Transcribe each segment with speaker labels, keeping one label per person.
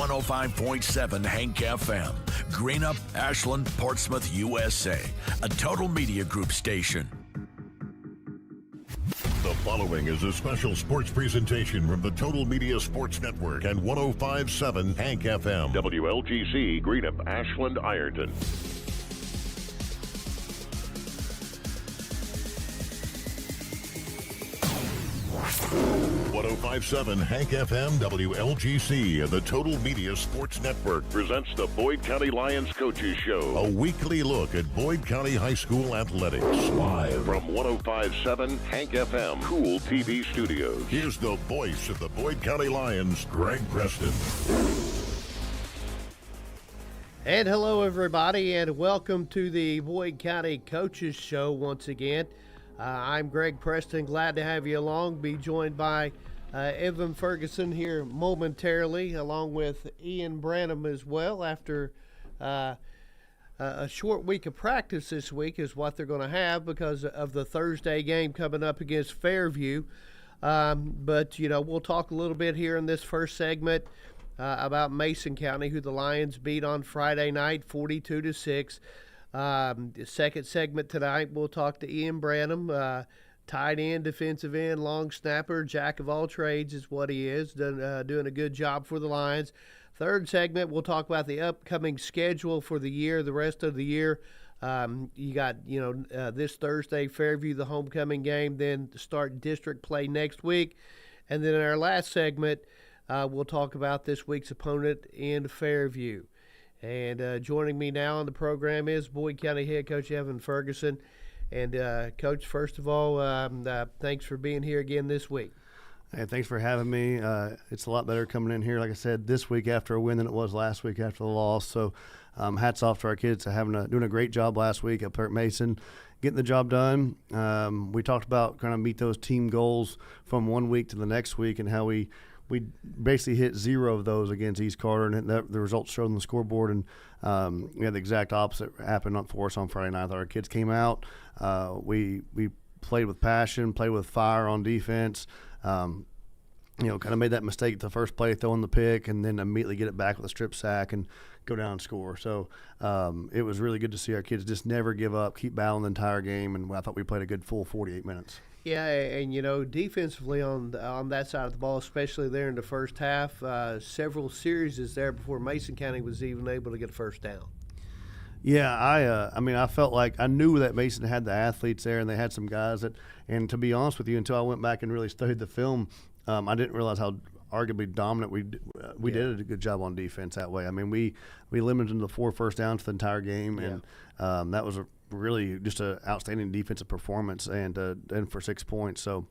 Speaker 1: 105.7 Hank FM. Greenup, Ashland, Portsmouth, USA. A Total Media Group station.
Speaker 2: The following is a special sports presentation from the Total Media Sports Network and 105.7 Hank FM. WLGC, Greenup, Ashland, Ironton. 105.7 Hank FM WLGC and the Total Media Sports Network presents the Boyd County Lions Coaches Show, a weekly look at Boyd County High School athletics. Live from 105.7 Hank FM Kool TV Studios. Here's the voice of the Boyd County Lions, Greg Preston.
Speaker 3: And hello, everybody, and welcome to the Boyd County Coaches Show once again. I'm Greg Preston. Glad to have you along. Be joined by Evan Ferguson here momentarily, along with Ian Branham as well. After a short week of practice this week is what they're going to have because of the Thursday game coming up against Fairview. But, you know, we'll talk a little bit here in this first segment about Mason County, who the Lions beat on Friday night 42-6. The second segment tonight, we'll talk to Ian Branham, tight end, defensive end, long snapper, jack of all trades is what he is, doing a good job for the Lions. Third segment, we'll talk about the upcoming schedule for the year, the rest of the year. You got, this Thursday, Fairview, the homecoming game, then start district play next week. And then in our last segment, we'll talk about this week's opponent in Fairview. And joining me now on the program is Boyd County head coach Evan Ferguson. And, Coach, first of all, thanks for being here again this week.
Speaker 4: Hey, thanks for having me. It's a lot better coming in here, like I said, this week after a win than it was last week after the loss. So hats off to our kids for doing a great job last week up here at Mason, getting the job done. We talked about kind of meet those team goals from one week to the next week and how we basically hit 0 of those against East Carter, and the results showed on the scoreboard. And we had the exact opposite happen for us on Friday night. Our kids came out. We played with passion, played with fire on defense. Kind of made that mistake at the first play, throwing the pick, and then immediately get it back with a strip sack and go down and score. So it was really good to see our kids just never give up, keep battling the entire game, and I thought we played a good full 48 minutes.
Speaker 3: Yeah, and, defensively on that side of the ball, especially there in the first half, several series is there before Mason County was even able to get a first down.
Speaker 4: Yeah, I felt like I knew that Mason had the athletes there, and they had some guys and to be honest with you, until I went back and really studied the film, I didn't realize how arguably dominant we did a good job on defense that way. I mean, we limited them to 4 first downs the entire game, and that was really just an outstanding defensive performance and for 6 points. So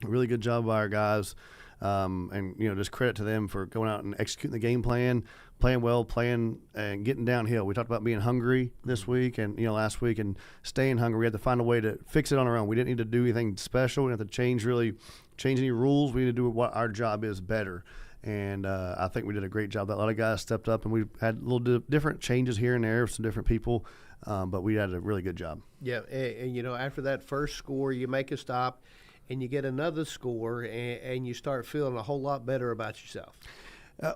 Speaker 4: really good job by our guys. And just credit to them for going out and executing the game plan, playing well, playing and getting downhill. We talked about being hungry this week and last week and staying hungry. We had to find a way to fix it on our own. We didn't need to do anything special. We didn't have to change any rules. We need to do what our job is better. And I think we did a great job. A lot of guys stepped up, and we had little different changes here and there with some different people, but we had a really good job.
Speaker 3: Yeah, and after that first score, you make a stop, and you get another score, and you start feeling a whole lot better about yourself.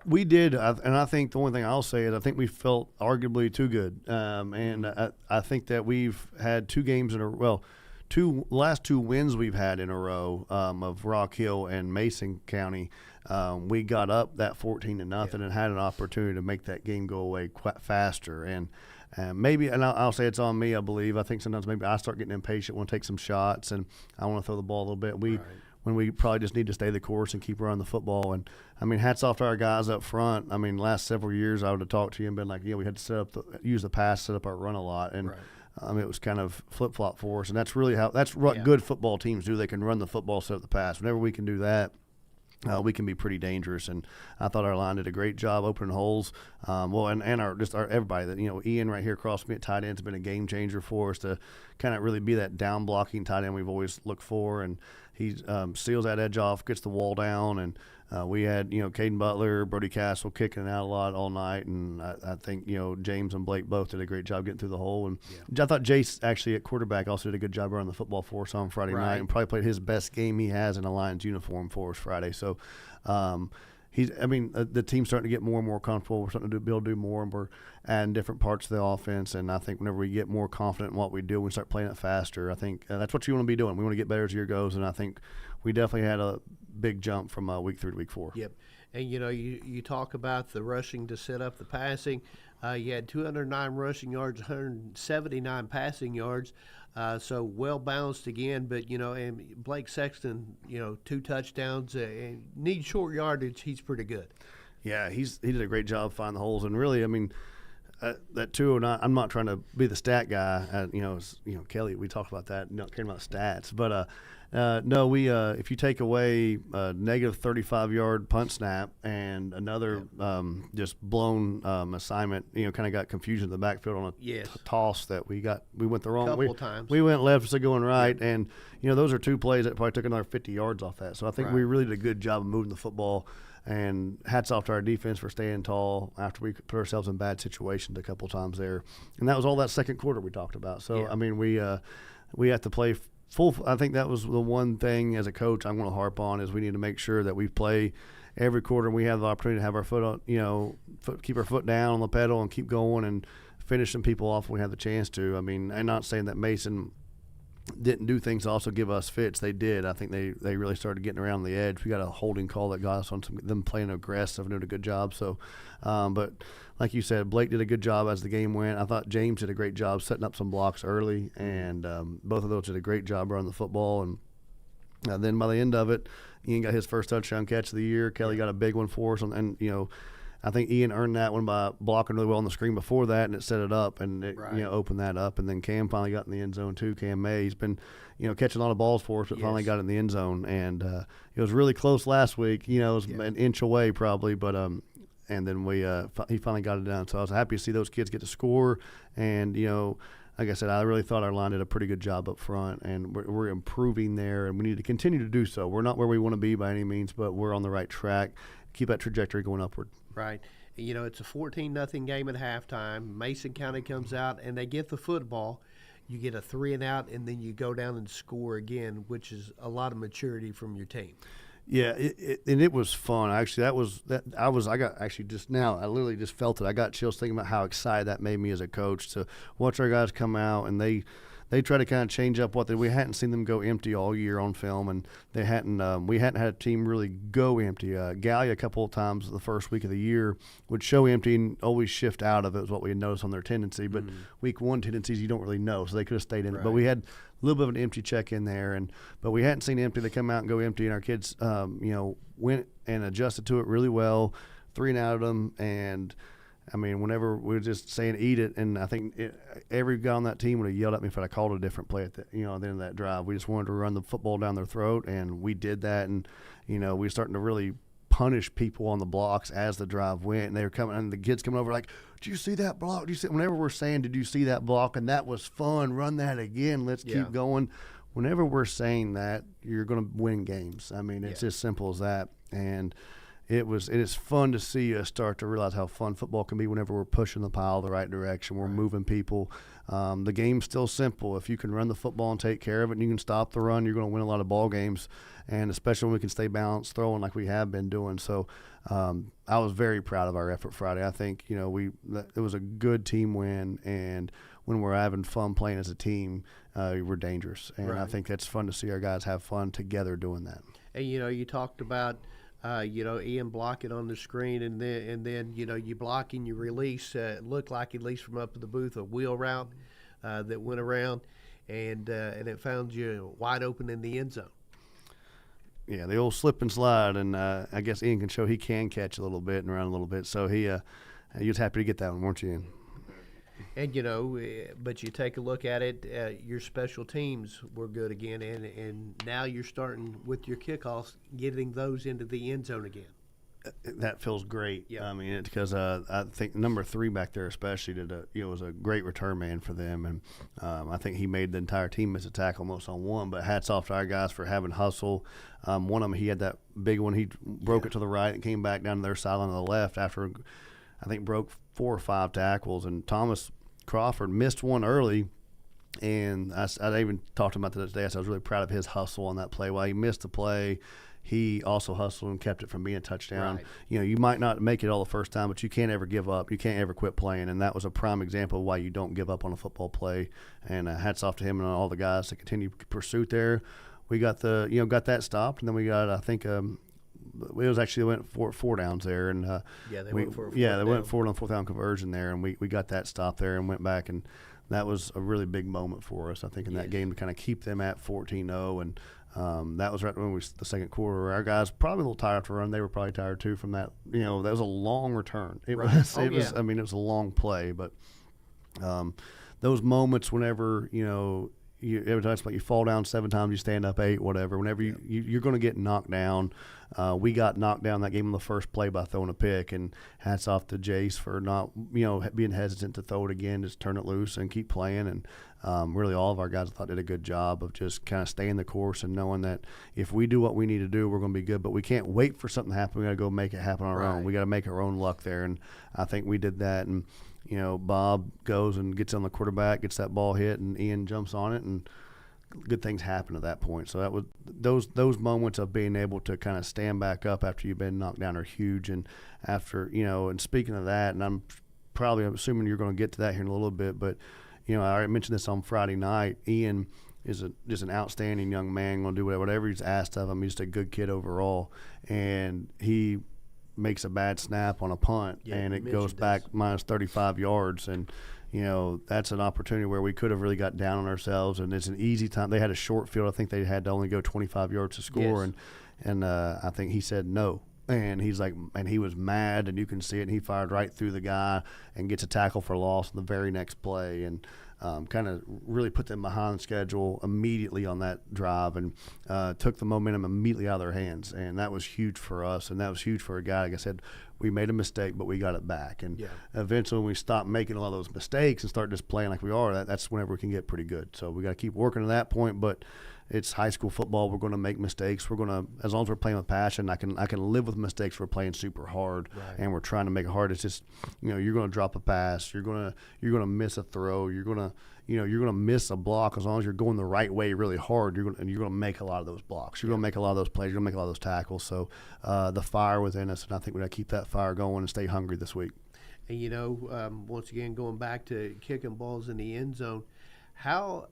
Speaker 4: We did, and I think the only thing I'll say is I think we felt arguably too good. And I think that we've had 2 games in a row. Last 2 wins we've had in a row of Rock Hill and Mason County. We got up that 14-0 and had an opportunity to make that game go away quite faster. And maybe, and I'll say it's on me, I believe. I think sometimes maybe I start getting impatient, want to take some shots, and I want to throw the ball a little bit. When we probably just need to stay the course and keep running the football. And, hats off to our guys up front. Last several years I would have talked to you and been like, we had to use the pass, set up our run a lot. And it was kind of flip-flop for us. And that's really that's what good football teams do. They can run the football, set up the pass. Whenever we can do that, we can be pretty dangerous. And I thought our line did a great job opening holes. And our everybody that Ian right here across me at tight end has been a game changer for us to kind of really be that down blocking tight end we've always looked for. And he seals that edge off, gets the wall down, and we had Caden Butler, Brody Castle kicking it out a lot all night, and I think James and Blake both did a great job getting through the hole. And I thought Jace actually at quarterback also did a good job running the football for us on Friday night, and probably played his best game he has in a Lions uniform for us Friday. So the team's starting to get more and more comfortable. We're starting to be able to do more, and we're adding different parts of the offense. And I think whenever we get more confident in what we do, we start playing it faster. I think that's what you want to be doing. We want to get better as the year goes, and I think we definitely had a big jump from week 3 to week 4.
Speaker 3: Yep. And, you talk about the rushing to set up the passing. You had 209 rushing yards, 179 passing yards. So well balanced again, but and Blake Sexton, 2 touchdowns. Needs short yardage. He's pretty good.
Speaker 4: Yeah, he did a great job finding the holes, and really, that 209. I'm not trying to be the stat guy. Kelly, we talked about that. Not caring about stats, but no, we if you take away a negative 35-yard punt snap and another just blown assignment, kind of got confusion in the backfield on a toss that we went the wrong way.
Speaker 3: Couple times.
Speaker 4: We went left instead of going right, and those are 2 plays that probably took another 50 yards off that. So I think we really did a good job of moving the football. And hats off to our defense for staying tall after we put ourselves in bad situations a couple times there. And that was all that second quarter we talked about. So we have to play full. I think that was the one thing as a coach I'm going to harp on is we need to make sure that we play every quarter and we have the opportunity to have our foot on, keep our foot down on the pedal and keep going and finish some people off when we have the chance to. I'm not saying that Mason didn't do things to also give us fits. They did. I think they really started getting around the edge. We got a holding call that got us on them playing aggressive and doing a good job. So, but like you said, Blake did a good job as the game went. I thought James did a great job setting up some blocks early, and both of those did a great job running the football. And then by the end of it, Ian got his first touchdown catch of the year. Kelly got a big one for us, and I think Ian earned that one by blocking really well on the screen before that, and it set it up and it opened that up. And then Cam finally got in the end zone too. Cam May, he's been catching a lot of balls for us, but finally got in the end zone. And it was really close last week. It was an inch away probably, but and then he finally got it done. So I was happy to see those kids get to score. And like I said, I really thought our line did a pretty good job up front, and we're improving there, and we need to continue to do so. We're not where we want to be by any means, but we're on the right track. Keep that trajectory going upward.
Speaker 3: Right. It's a 14-0 game at halftime. Mason County comes out, and they get the football. You get a 3-and-out, and then you go down and score again, which is a lot of maturity from your team.
Speaker 4: Yeah, it was fun. Actually, I got actually just now. I literally just felt it. I got chills thinking about how excited that made me as a coach to watch our guys come out, and they try to kind of change up we hadn't seen them go empty all year on film, and we hadn't had a team really go empty. Gallia a couple of times the first week of the year would show empty and always shift out of it was what we had noticed on their tendency. But week 1 tendencies you don't really know, so they could have stayed in it. But we had a little bit of an empty check in there, but we hadn't seen empty. They come out and go empty, and our kids went and adjusted to it really well, 3-and-out of them, and whenever we were just saying eat it, and I think every guy on that team would have yelled at me if I called a different play at the end of that drive. We just wanted to run the football down their throat, and we did that. And we were starting to really punish people on the blocks as the drive went. And they were coming, and the kids coming over like, "Did you see that block? Did you see?" Whenever we're saying, "Did you see that block?" and that was fun. Run that again. Let's keep going. Whenever we're saying that, you're going to win games. It's as simple as that. And it is fun to see us start to realize how fun football can be whenever we're pushing the pile the right direction. We're moving people. The game's still simple. If you can run the football and take care of it and you can stop the run, you're going to win a lot of ball games, and especially when we can stay balanced throwing like we have been doing. So I was very proud of our effort Friday. I think it was a good team win, and when we're having fun playing as a team, we're dangerous. And I think that's fun to see our guys have fun together doing that.
Speaker 3: And, you talked about Ian blocking on the screen, and then you block and you release. It looked like, at least from up in the booth, a wheel route that went around, and it found you wide open in the end zone.
Speaker 4: Yeah, the old slip and slide, and I guess Ian can show he can catch a little bit and run a little bit. So he was happy to get that one, weren't you, Ian?
Speaker 3: And but you take a look at it, your special teams were good again, and now you're starting with your kickoffs, getting those into the end zone again.
Speaker 4: That feels great.
Speaker 3: Yeah.
Speaker 4: Because I think number 3 back there especially was a great return man for them, and I think he made the entire team miss a tackle almost on one. But hats off to our guys for having hustle. One of them, he had that big one. He broke it to the right and came back down to their sideline to the left after I think broke 4 or 5 tackles, and Thomas Crawford missed one early, and I even talked about that today. So I was really proud of his hustle on that play. While he missed the play, he also hustled and kept it from being a touchdown.
Speaker 3: Right.
Speaker 4: You might not make it all the first time, but you can't ever give up. You can't ever quit playing, and that was a prime example of why you don't give up on a football play. And hats off to him and all the guys to continue pursuit there. We got got that stopped, and then we got, I think, it was actually went four downs there, and
Speaker 3: they went for a
Speaker 4: they went for it on fourth down conversion there, and we got that stop there and went back, and that was a really big moment for us, I think, in that game to kind of keep them at 14-0, and that was right when the second quarter. Our guys probably a little tired after run. They were probably tired too from that. That was a long return. It was. I mean, it was a long play, but those moments whenever every time you fall down 7 times, you stand up 8, whatever. Whenever you're going to get knocked down. We got knocked down that game on the first play by throwing a pick, and hats off to Jace for not being hesitant to throw it again, just turn it loose and keep playing. And really all of our guys I thought did a good job of just kind of staying the course and knowing that if we do what we need to do, we're going to be good. But we can't wait for something to happen. We got to go make it happen on our own. We got to make our own luck there, and I think we did that. And Bob goes and gets on the quarterback, gets that ball hit, and Ian jumps on it, and good things happen at that point. So that was those moments of being able to kind of stand back up after you've been knocked down are huge. And after and speaking of that, and I'm assuming you're going to get to that here in a little bit, but I already mentioned this on Friday night. Ian is just an outstanding young man, going to do whatever he's asked of him. He's just a good kid overall, and he makes a bad snap on a punt, and it goes back minus 35 yards, and that's an opportunity where we could have really got down on ourselves, and it's an easy time. They had a short field. I think they had to only go 25 yards to score, and I think he said no. And he's like, and he was mad, and you can see it, and he fired right through the guy and gets a tackle for loss in the very next play, and kind of really put them behind the schedule immediately on that drive, and took the momentum immediately out of their hands. And that was huge for us, and that was huge for a guy. Like I said, we made a mistake, but we got it back. And eventually when we stop making a lot of those mistakes and start just playing like we are, that's whenever we can get pretty good. So we got to keep working to that point, but it's high school football. We're going to make mistakes. We're going to, as long as we're playing with passion, I can live with mistakes. We're playing super hard, and we're trying to make it hard. It's just, you're going to drop a pass. You're going to miss a throw. You're going to miss a block. As long as you're going the right way really hard, you're going to make a lot of those blocks. You're going to make a lot of those plays. You're going to make a lot of those tackles. So the fire within us, and I think we got to keep that fire going and stay hungry this week.
Speaker 3: And once again, going back to kicking balls in the end zone, how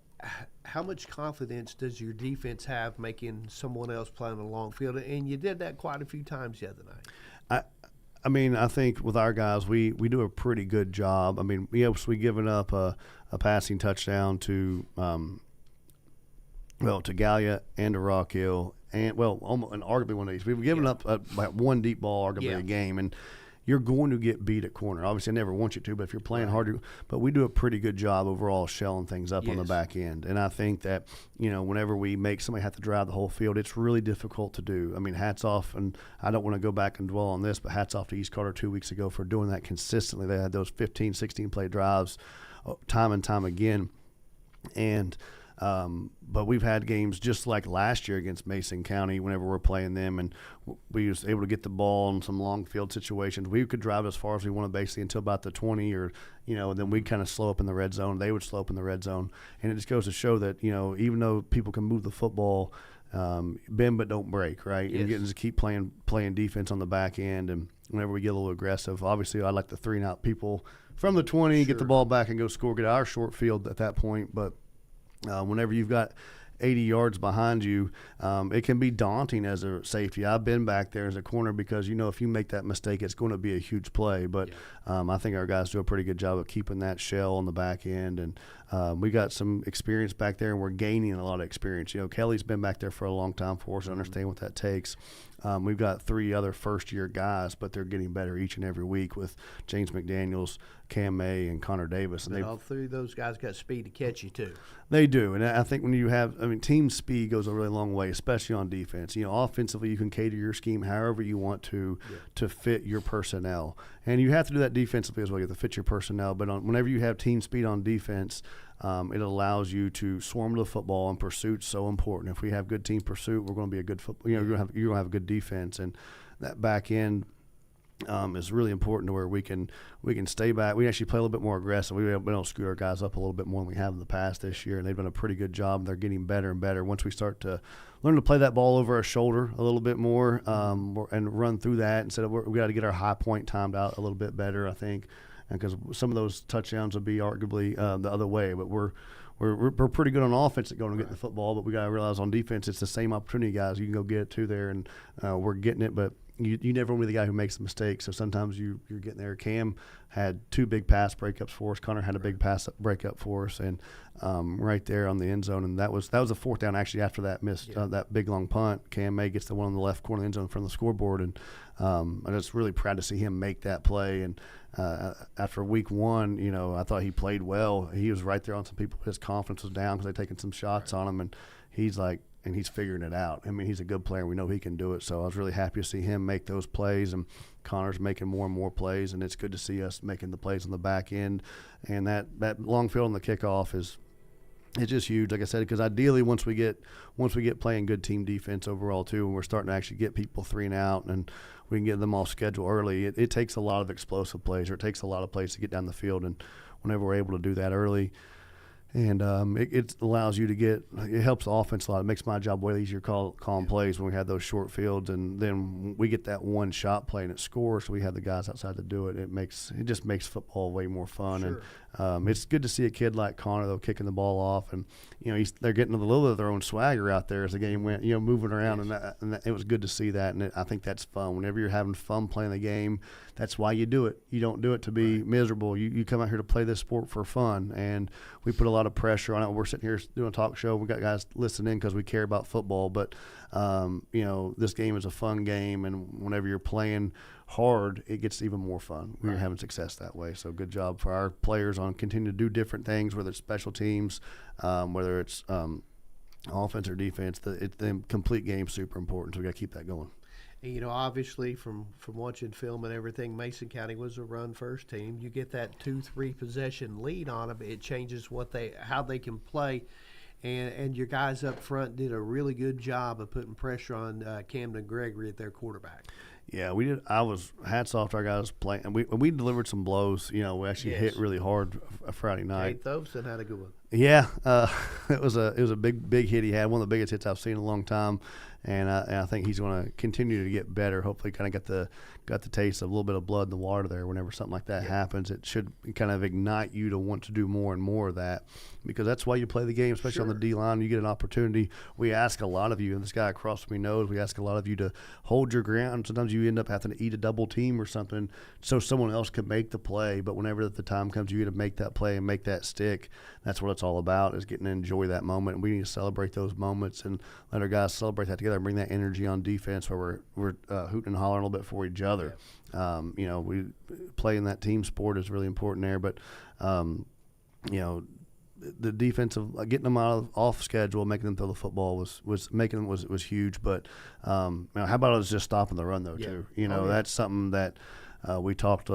Speaker 3: much confidence does your defense have making someone else play on the long field? And you did that quite a few times the other night.
Speaker 4: I mean, I think with our guys, we do a pretty good job. I mean, we given up a passing touchdown to Gallia and to Rock Hill, and arguably one of these. We've given up one deep ball arguably a game, and you're going to get beat at corner. Obviously, I never want you to, but if you're playing hard, but we do a pretty good job overall shelling things up on the back end. And I think that, whenever we make somebody have to drive the whole field, it's really difficult to do. I mean, hats off, and I don't want to go back and dwell on this, but hats off to East Carter 2 weeks ago for doing that consistently. They had those 15, 16-play drives time and time again. And but we've had games just like last year against Mason County whenever we're playing them, and we was able to get the ball in some long field situations. We could drive as far as we wanted basically until about the 20, or and then we'd kind of slow up in the red zone. They would slow up in the red zone, and it just goes to show that even though people can move the football, bend but don't break, right? And just keep playing defense on the back end. And whenever we get a little aggressive, obviously I like the 3-and-out people from the 20, get the ball back and go score, get our short field at that point, but whenever you've got 80 yards behind you, it can be daunting as a safety. I've been back there as a corner because, if you make that mistake, it's going to be a huge play. But I think our guys do a pretty good job of keeping that shell on the back end. And we got some experience back there, and we're gaining a lot of experience. Kelly's been back there for a long time for us to understand what that takes. We've got 3 other first-year guys, but they're getting better each and every week with James McDaniels, Cam May, and Connor Davis.
Speaker 3: And all 3 of those guys got speed to catch you, too.
Speaker 4: They do. And I think when you have – team speed goes a really long way, especially on defense. Offensively, you can cater your scheme however you want to fit your personnel. And you have to do that defensively as well. You have to fit your personnel. But whenever you have team speed on defense, it allows you to swarm to the football, and pursuit's so important. If we have good team pursuit, we're going to be a good football. You're going to have a good defense, and that back end is really important to where we can stay back. We actually play a little bit more aggressive. We don't scoot our guys up a little bit more than we have in the past this year, and they've done a pretty good job. They're getting better and better. Once we start to learn to play that ball over our shoulder a little bit more and run through that instead of we got to get our high point timed out a little bit better, I think, because some of those touchdowns will be arguably the other way. But we're pretty good on offense at going and getting the football, but we got to realize on defense it's the same opportunity, guys. You can go get it too there, and we're getting it, but you never want to be the guy who makes the mistake. So sometimes you're getting there. Cam had 2 big pass breakups for us. Connor had a big pass breakup for us, and right there on the end zone. And that was a 4th down actually after that missed that big long punt. Cam May gets the one on the left corner of the end zone in front of the scoreboard, and I'm just really proud to see him make that play. And after week 1, I thought he played well. He was right there on some people. His confidence was down because they'd taken some shots on him, and he's figuring it out. I mean, he's a good player. We know he can do it. So I was really happy to see him make those plays, and Connor's making more and more plays, and it's good to see us making the plays on the back end. And that long field on the kickoff it's just huge, like I said, because ideally once we get playing good team defense overall too, and we're starting to actually get people 3 and out, and we can get them off schedule early, it takes a lot of explosive plays, or it takes a lot of plays to get down the field. And whenever we're able to do that early, and it allows you to it helps the offense a lot. It makes my job way easier calling plays when we have those short fields, and then we get that one shot play and it scores, so we have the guys outside to do it. It just makes football way more fun.
Speaker 3: Sure.
Speaker 4: And it's good to see a kid like Connor, though, kicking the ball off, and they're getting a little bit of their own swagger out there as the game went, moving around, and it was good to see that. And I think that's fun. Whenever you're having fun playing the game, that's why you do it. You don't do it to be miserable. You come out here to play this sport for fun, and we put a lot of pressure on it. We're sitting here doing a talk show. We got guys listening because we care about football, but this game is a fun game, and whenever you're playing hard, it gets even more fun. We're having success that way. So good job for our players on continuing to do different things, whether it's special teams, whether it's offense or defense. The complete game's super important, so we got to keep that going.
Speaker 3: And, obviously from watching film and everything, Mason County was a run-first team. You get that 2-3 possession lead on them, it changes how they can play. And your guys up front did a really good job of putting pressure on Camden Gregory at their quarterback.
Speaker 4: Yeah, we did. Hats off to our guys playing. And we delivered some blows. We actually hit really hard Friday night.
Speaker 3: Kate Thoveson had a good one.
Speaker 4: Yeah, it was a big hit he had, one of the biggest hits I've seen in a long time, and I think he's going to continue to get better. Hopefully, kind of got the taste of a little bit of blood in the water there. Whenever something like that happens, it should kind of ignite you to want to do more and more of that, because that's why you play the game, especially on the D line. You get an opportunity. We ask a lot of you, and this guy across from me knows. We ask a lot of you to hold your ground. Sometimes you end up having to eat a double team or something so someone else can make the play. But whenever the time comes, you get to make that play and make that stick. That's what it's all about, is getting to enjoy that moment. And we need to celebrate those moments and let our guys celebrate that together and bring that energy on defense where we're hooting and hollering a little bit for each other. We playing that team sport is really important there. But, the defensive, getting them off schedule, making them throw the football was huge. But how about us just stopping the run, though, too? That's something that we talked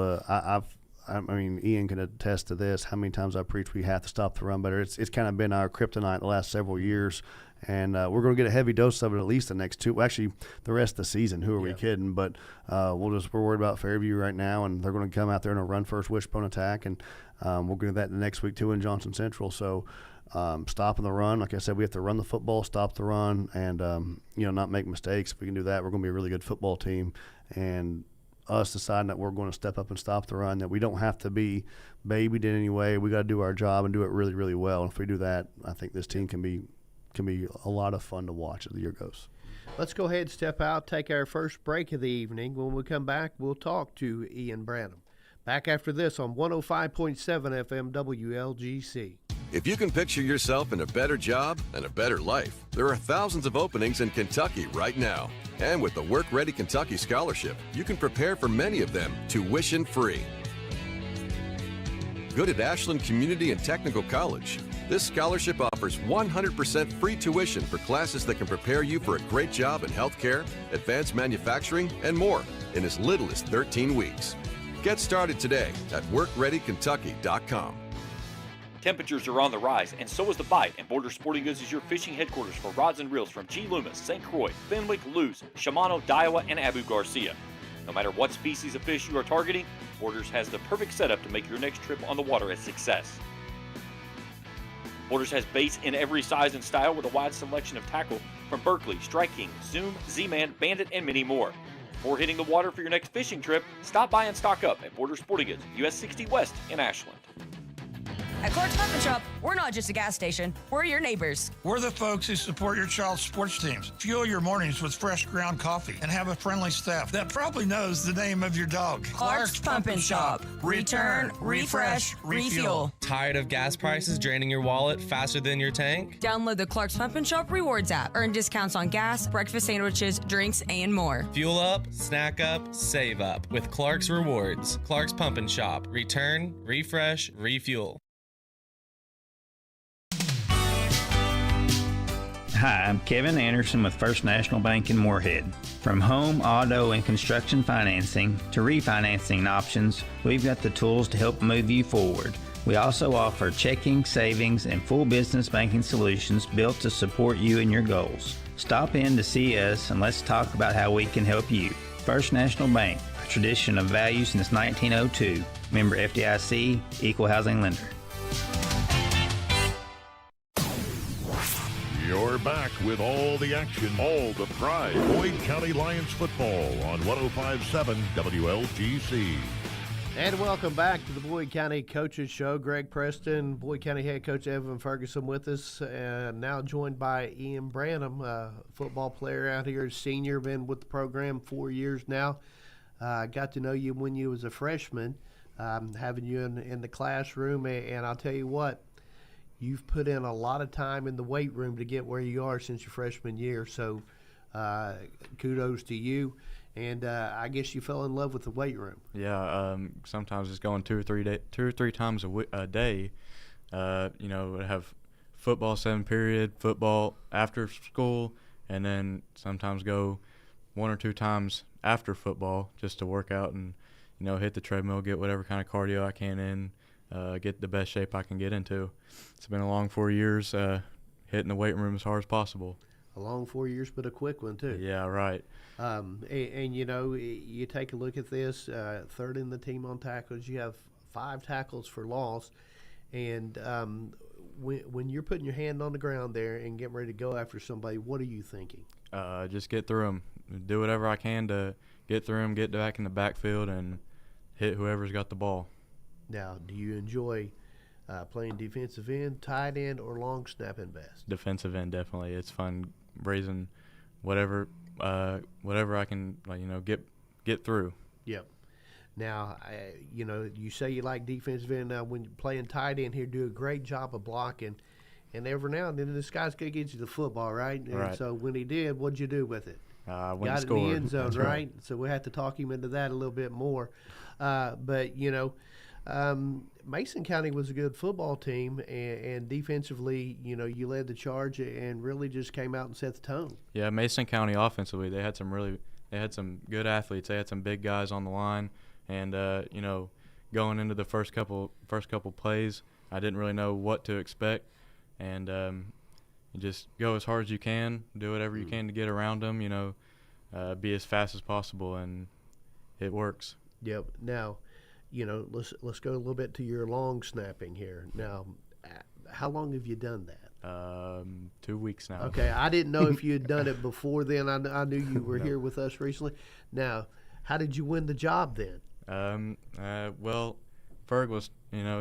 Speaker 4: I mean, Ian can attest to this, how many times I preach we have to stop the run better. It's kind of been our kryptonite the last several years, and we're going to get a heavy dose of it at least the next two. Actually, the rest of the season. Who are we kidding? But we're worried about Fairview right now, and they're going to come out there in a run-first wishbone attack, and we'll get that the next week too in Johnson Central. So stopping the run, like I said, we have to run the football, stop the run, and not make mistakes. If we can do that, we're going to be a really good football team. And us deciding that we're going to step up and stop the run, that we don't have to be babied in any way. We got to do our job and do it really, really well. And if we do that, I think this team can be a lot of fun to watch as the year goes.
Speaker 3: Let's go ahead and step out, take our first break of the evening. When we come back, we'll talk to Ian Branham. Back after this on 105.7 FM WLGC.
Speaker 5: If you can picture yourself in a better job and a better life, there are thousands of openings in Kentucky right now. And with the Work Ready Kentucky Scholarship, you can prepare for many of them tuition-free. Good at Ashland Community and Technical College. This scholarship offers 100% free tuition for classes that can prepare you for a great job in healthcare, advanced manufacturing, and more in as little as 13 weeks. Get started today at WorkReadyKentucky.com.
Speaker 6: Temperatures are on the rise, and so is the bite, and Border Sporting Goods is your fishing headquarters for rods and reels from G. Loomis, St. Croix, Fenwick, Lewis, Shimano, Daiwa, and Abu Garcia. No matter what species of fish you are targeting, Borders has the perfect setup to make your next trip on the water a success. Borders has baits in every size and style with a wide selection of tackle from Berkley, Strike King, Zoom, Z-Man, Bandit, and many more. Before hitting the water for your next fishing trip, stop by and stock up at Borders Sporting Goods, US 60 West in Ashland.
Speaker 7: At Clark's Pump & Shop, we're not just a gas station, we're your neighbors.
Speaker 8: We're the folks who support your child's sports teams. Fuel your mornings with fresh ground coffee and have a friendly staff that probably knows the name of your dog.
Speaker 7: Clark's Pump & Shop. Return, refresh, refuel.
Speaker 9: Tired of gas prices draining your wallet faster than your tank?
Speaker 7: Download the Clark's Pump & Shop Rewards app. Earn discounts on gas, breakfast sandwiches, drinks, and more.
Speaker 9: Fuel up, snack up, save up with Clark's Rewards. Clark's Pump & Shop. Return, refresh, refuel.
Speaker 10: Hi, I'm Kevin Anderson with First National Bank in Moorhead. From home, auto, and construction financing to refinancing options, we've got the tools to help move you forward. We also offer checking, savings, and full business banking solutions built to support you and your goals. Stop in to see us and let's talk about how we can help you. First National Bank, a tradition of value since 1902. Member FDIC, Equal Housing Lender.
Speaker 2: You're back with all the action, all the pride. Boyd County Lions football on 105.7 WLGC.
Speaker 3: And welcome back to the Boyd County Coaches Show. Greg Preston, Boyd County head coach Evan Ferguson with us, and now joined by Ian Branham, football player out here, senior, been with the program 4 years now. Got to know you when you was a freshman, having you in the classroom, and I'll tell you what, you've put in a lot of time in the weight room to get where you are since your freshman year, so kudos to you. And I guess you fell in love with the weight room.
Speaker 11: Yeah, sometimes it's going two or three times a day. Have football 7 period, football after school, and then sometimes go 1 or 2 times after football just to work out and hit the treadmill, get whatever kind of cardio I can in. Get the best shape I can get into. It's been a long 4 years, hitting the weight room as hard as possible.
Speaker 3: A long 4 years, but a quick one, too.
Speaker 11: Yeah, right.
Speaker 3: And you take a look at this, third in the team on tackles. You have 5 tackles for loss. And when you're putting your hand on the ground there and getting ready to go after somebody, what are you thinking?
Speaker 11: Just get through them. Do whatever I can to get through them, get back in the backfield, and hit whoever's got the ball.
Speaker 3: Now, do you enjoy playing defensive end, tight end, or long snapping best?
Speaker 11: Defensive end, definitely. It's fun raising whatever I can, get through.
Speaker 3: Yep. Now, you say you like defensive end. Now, when you're playing tight end here, do a great job of blocking. And every now and then, this guy's going to get you the football, right? And
Speaker 11: right.
Speaker 3: So when he did, what'd you do with it?
Speaker 11: Got
Speaker 3: it in the end zone, right? So we have to talk him into that a little bit more. But Mason County was a good football team, and defensively, you led the charge and really just came out and set the tone.
Speaker 11: Yeah, Mason County offensively, they had some good athletes. They had some big guys on the line, and going into the first couple plays, I didn't really know what to expect, and you just go as hard as you can, do whatever you can to get around them, be as fast as possible, and it works.
Speaker 3: Yep. Now, let's go a little bit to your long snapping here. Now, how long have you done that?
Speaker 11: 2 weeks now.
Speaker 3: Okay, I didn't know if you had done it before then. I knew you were here with us recently. Now, how did you win the job then?
Speaker 11: Well, Ferg was,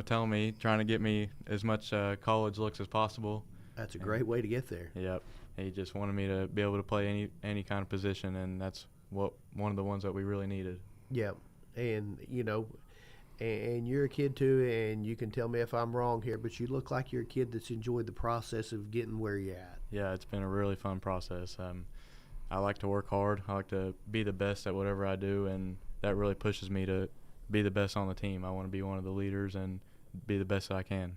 Speaker 11: telling me, trying to get me as much college looks as possible.
Speaker 3: That's a great way to get there.
Speaker 11: Yep. He just wanted me to be able to play any kind of position, and that's one of the ones that we really needed.
Speaker 3: Yep. And, and you're a kid too, and you can tell me if I'm wrong here, but you look like you're a kid that's enjoyed the process of getting where you're at.
Speaker 11: Yeah, it's been a really fun process. I like to work hard. I like to be the best at whatever I do, and that really pushes me to be the best on the team. I want to be one of the leaders and be the best that I can.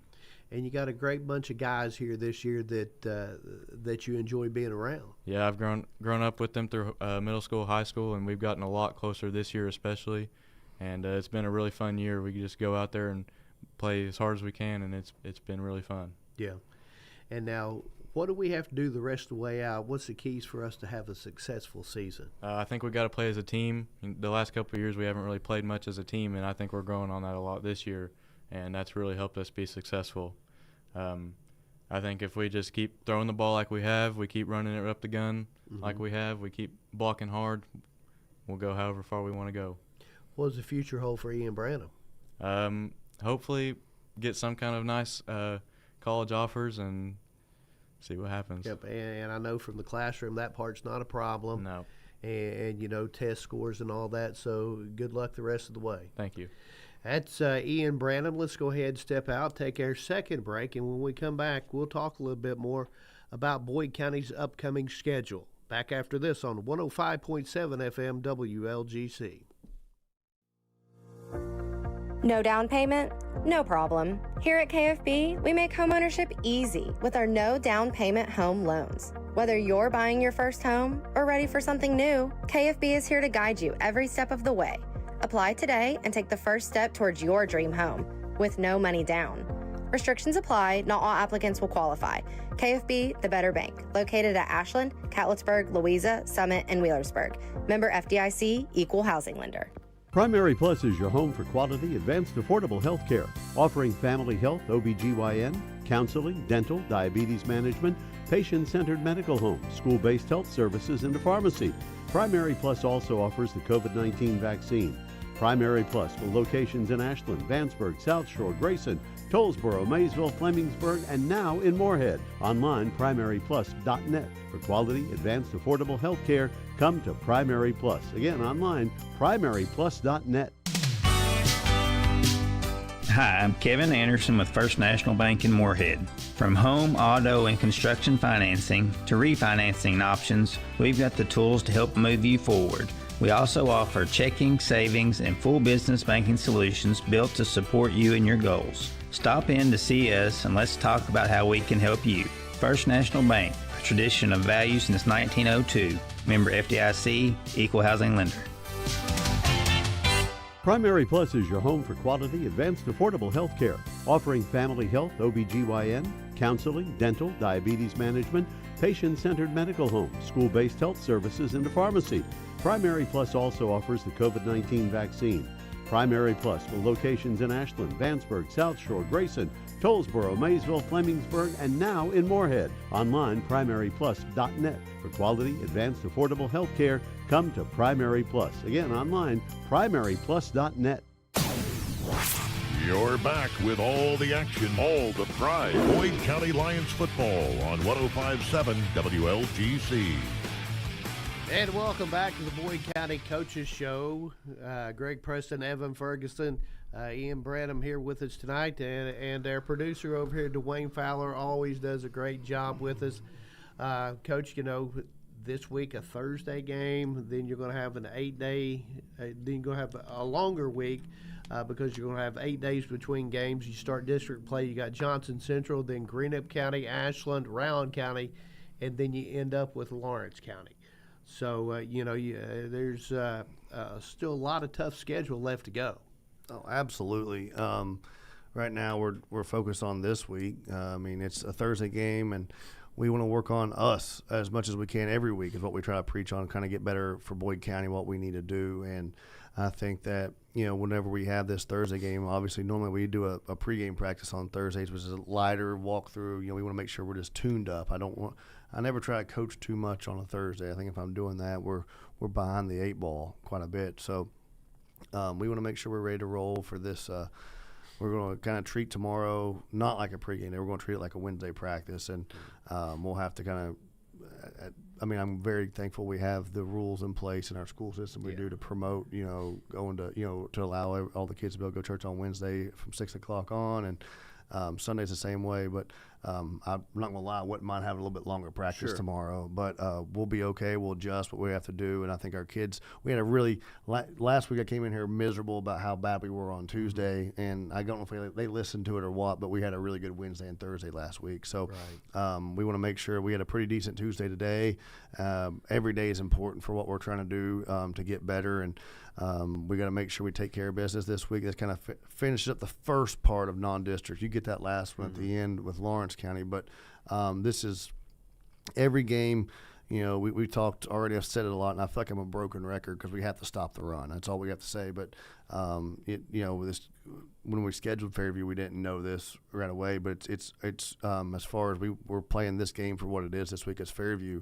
Speaker 3: And you got a great bunch of guys here this year that you enjoy being around.
Speaker 11: Yeah, I've grown up with them through middle school, high school, and we've gotten a lot closer this year especially. And it's been a really fun year. We can just go out there and play as hard as we can, and it's been really fun.
Speaker 3: Yeah. And now, What do we have to do the rest of the way out? What's the keys for us to have a successful season?
Speaker 11: I think we got to play as a team. The last couple of years we haven't really played much as a team, and I think we're growing on that a lot this year, and that's really helped us be successful. I think if we just keep throwing the ball like we have, we keep running it up the gun like we have, we keep blocking hard, we'll go however far we want to go.
Speaker 3: What does the future hold for Ian Branham?
Speaker 11: Hopefully get some kind of nice college offers and see what happens.
Speaker 3: Yep, and I know from the classroom that part's not a problem.
Speaker 11: No.
Speaker 3: And you know, test scores and all that, so good luck the rest of the way.
Speaker 11: Thank you.
Speaker 3: That's Ian Branham. Let's go ahead and step out, take our second break, and when we come back, we'll talk a little bit more about Boyd County's upcoming schedule. Back after this on 105.7 FM WLGC.
Speaker 12: No down payment? No problem. Here at KFB, we make homeownership easy with our no down payment home loans. Whether you're buying your first home or ready for something new, KFB is here to guide you every step of the way. Apply today and take the first step towards your dream home with no money down. Restrictions apply. Not all applicants will qualify. KFB, the better bank, located at Ashland, Catlettsburg, Louisa, Summit, and Wheelersburg. Member FDIC, equal housing lender.
Speaker 13: Primary Plus is your home for quality, advanced, affordable health care, offering family health, OBGYN, counseling, dental, diabetes management, patient-centered medical homes, school-based health services, and a pharmacy. Primary Plus also offers the COVID-19 vaccine. Primary Plus with locations in Ashland, Vanceburg, South Shore, Grayson, Tollsboro, Maysville, Flemingsburg, and now in Moorhead. Online, primaryplus.net. For quality, advanced, affordable health care, come to Primary Plus. Again, online, primaryplus.net.
Speaker 10: Hi, I'm Kevin Anderson with First National Bank in Moorhead. From home, auto, and construction financing to refinancing options, we've got the tools to help move you forward. We also offer checking, savings, and full business banking solutions built to support you and your goals. Stop in to see us and let's talk about how we can help you. First National Bank, a tradition of value since 1902. Member FDIC, equal housing lender.
Speaker 13: Primary Plus is your home for quality, advanced, affordable health care, offering family health, OBGYN, counseling, dental, diabetes management, patient-centered medical homes, school-based health services, and a pharmacy. Primary Plus also offers the COVID-19 vaccine. Primary Plus with locations in Ashland, Vanceburg, South Shore, Grayson, Tollsboro, Maysville, Flemingsburg, and now in Moorhead. Online, primaryplus.net. For quality, advanced, affordable health care, come to Primary Plus. Again, online, primaryplus.net.
Speaker 2: You're back with all the action, all the pride. Boyd County Lions football on 105.7 WLGC.
Speaker 3: And welcome back to the Boyd County Coaches Show. Greg Preston, Evan Ferguson, Ian Branham here with us tonight, and our producer over here, Dwayne Fowler, always does a great job with us. Coach, you know, this week a Thursday game, then you're going to have an 8-day, then you're going to have a longer week because you're going to have 8 days between games. You start district play, you got Johnson Central, then Greenup County, Ashland, Rowan County, and then you end up with Lawrence County. So, there's still a lot of tough schedule left to go.
Speaker 4: Oh, absolutely. Right now we're focused on this week. It's a Thursday game, and we want to work on us as much as we can every week is what we try to preach on, kind of get better for Boyd County, what we need to do. And I think that, whenever we have this Thursday game, obviously normally we do a pregame practice on Thursdays, which is a lighter walkthrough. We want to make sure we're just tuned up. I never try to coach too much on a Thursday. I think if I'm doing that, we're behind the 8 ball quite a bit. So we want to make sure we're ready to roll for this. We're going to kind of treat tomorrow not like a pregame. We're going to treat it like a Wednesday practice, and we'll have to kind of I'm very thankful we have the rules in place in our school system we do to promote, going to, to allow all the kids to be able to go to church on Wednesday from 6 o'clock on, and Sunday's the same way. But I'm not going to lie, I wouldn't mind having a little bit longer practice tomorrow. But we'll be okay. We'll adjust what we have to do. And I think our kids, we had a really last week I came in here miserable about how bad we were on Tuesday. And I don't know if they listened to it or what, but we had a really good Wednesday and Thursday last week. So we want to make sure we had a pretty decent Tuesday today. Every day is important for what we're trying to do to get better. And we got to make sure we take care of business this week. That kind of finishes up the first part of non-district. You get that last one at the end with Lawrence County, but this is every game. We talked already. I've said it a lot, and I feel like I'm a broken record because we have to stop the run. That's all we have to say. But when we scheduled Fairview, we didn't know this right away. But it's as far as we're playing this game for what it is this week as Fairview.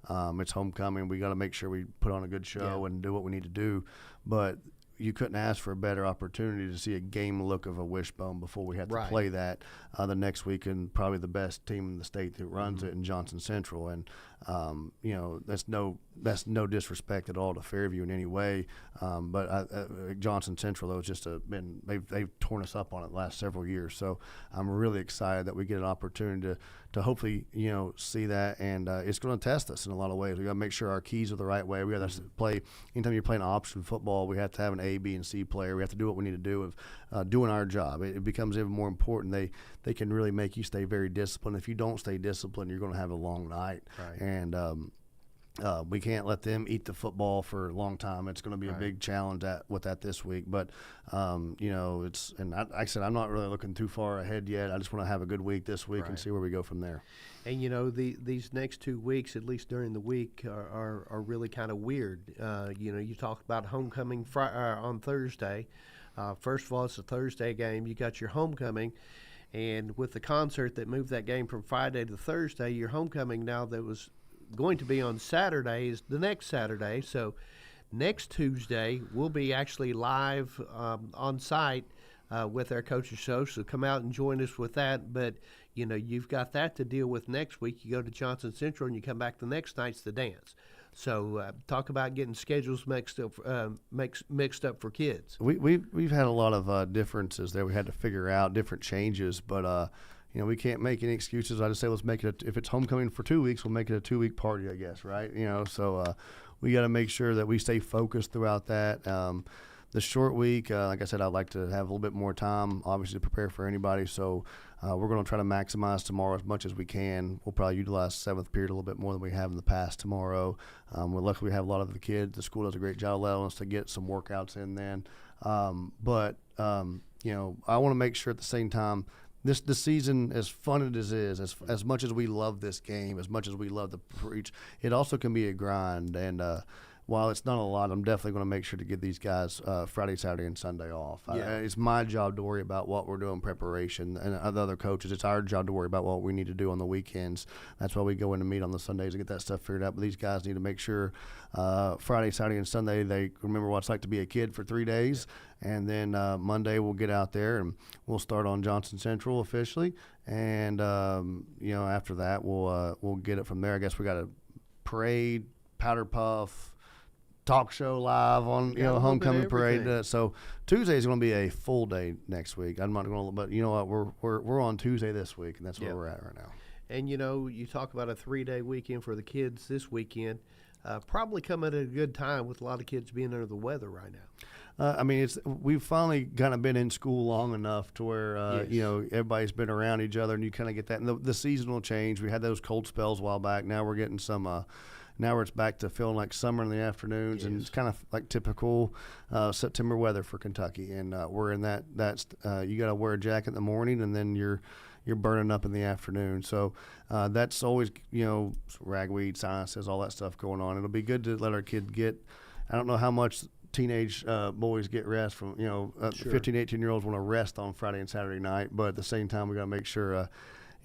Speaker 4: It's homecoming. We got to make sure we put on a good show and do what we need to do. But you couldn't ask for a better opportunity to see a game look of a wishbone before we had to play that the next week, and probably the best team in the state that runs it in Johnson Central. And that's no disrespect at all to Fairview in any way, but Johnson Central though just they've torn us up on it the last several years. So I'm really excited that we get an opportunity to hopefully see that, and it's going to test us in a lot of ways. We got to make sure our keys are the right way. We got to play. Anytime you're playing option football, we have to have an A, B, and C player. We have to do what we need to do of doing our job. It becomes even more important. They can really make you stay very disciplined. If you don't stay disciplined, you're going to have a long night. Right. And we can't let them eat the football for a long time. It's going to be a big challenge with that this week. But like I said, I'm not really looking too far ahead yet. I just want to have a good week this week and see where we go from there.
Speaker 3: And these next 2 weeks, at least during the week, are really kind of weird. You talked about homecoming on Thursday. First of all, it's a Thursday game. You got your homecoming. And with the concert that moved that game from Friday to Thursday, your homecoming now that was going to be on Saturday is the next Saturday. So next Tuesday, we'll be actually live on site with our coaches show. So come out and join us with that. But, you've got that to deal with next week. You go to Johnson Central and you come back the next night's the dance. So talk about getting schedules mixed up for kids.
Speaker 4: We've had a lot of differences there. We had to figure out different changes, but we can't make any excuses. I just say let's make it. If it's homecoming for 2 weeks, we'll make it a 2-week party, I guess, right? So we got to make sure that we stay focused throughout that. The short week, like I said, I'd like to have a little bit more time, obviously, to prepare for anybody. So we're going to try to maximize tomorrow as much as we can. We'll probably utilize seventh period a little bit more than we have in the past tomorrow. We're lucky we have a lot of the kids. The school does a great job allowing us to get some workouts in then. But I want to make sure at the same time, this season, as fun as it is, as much as we love this game, as much as we love the preach, it also can be a grind. And while it's not a lot, I'm definitely going to make sure to give these guys Friday, Saturday, and Sunday off. It's my job to worry about what we're doing in preparation, and the other coaches, it's our job to worry about what we need to do on the weekends. That's why we go in and meet on the Sundays to get that stuff figured out. But these guys need to make sure Friday, Saturday, and Sunday they remember what it's like to be a kid for 3 days. And then Monday we'll get out there and we'll start on Johnson Central officially. And after that we'll get it from there. I guess we got a parade, powder puff, talk show live on homecoming parade. So Tuesday is going to be a full day next week. I'm not going to, but you know what? We're on Tuesday this week, and that's where we're at right now.
Speaker 3: And you talk about a 3-day weekend for the kids this weekend. Probably come at a good time with a lot of kids being under the weather right now.
Speaker 4: We've finally kind of been in school long enough to where everybody's been around each other, and you kind of get that. And the seasonal change. We had those cold spells a while back. Now we're getting some. Now it's back to feeling like summer in the afternoons, and it's kind of like typical September weather for Kentucky. And we're in that. You got to wear a jacket in the morning, and then you're burning up in the afternoon. So that's always ragweed, sinuses, all that stuff going on. It'll be good to let our kids get. I don't know how much teenage boys get rest from 15, 18-year-olds want to rest on Friday and Saturday night, but at the same time we got to make sure.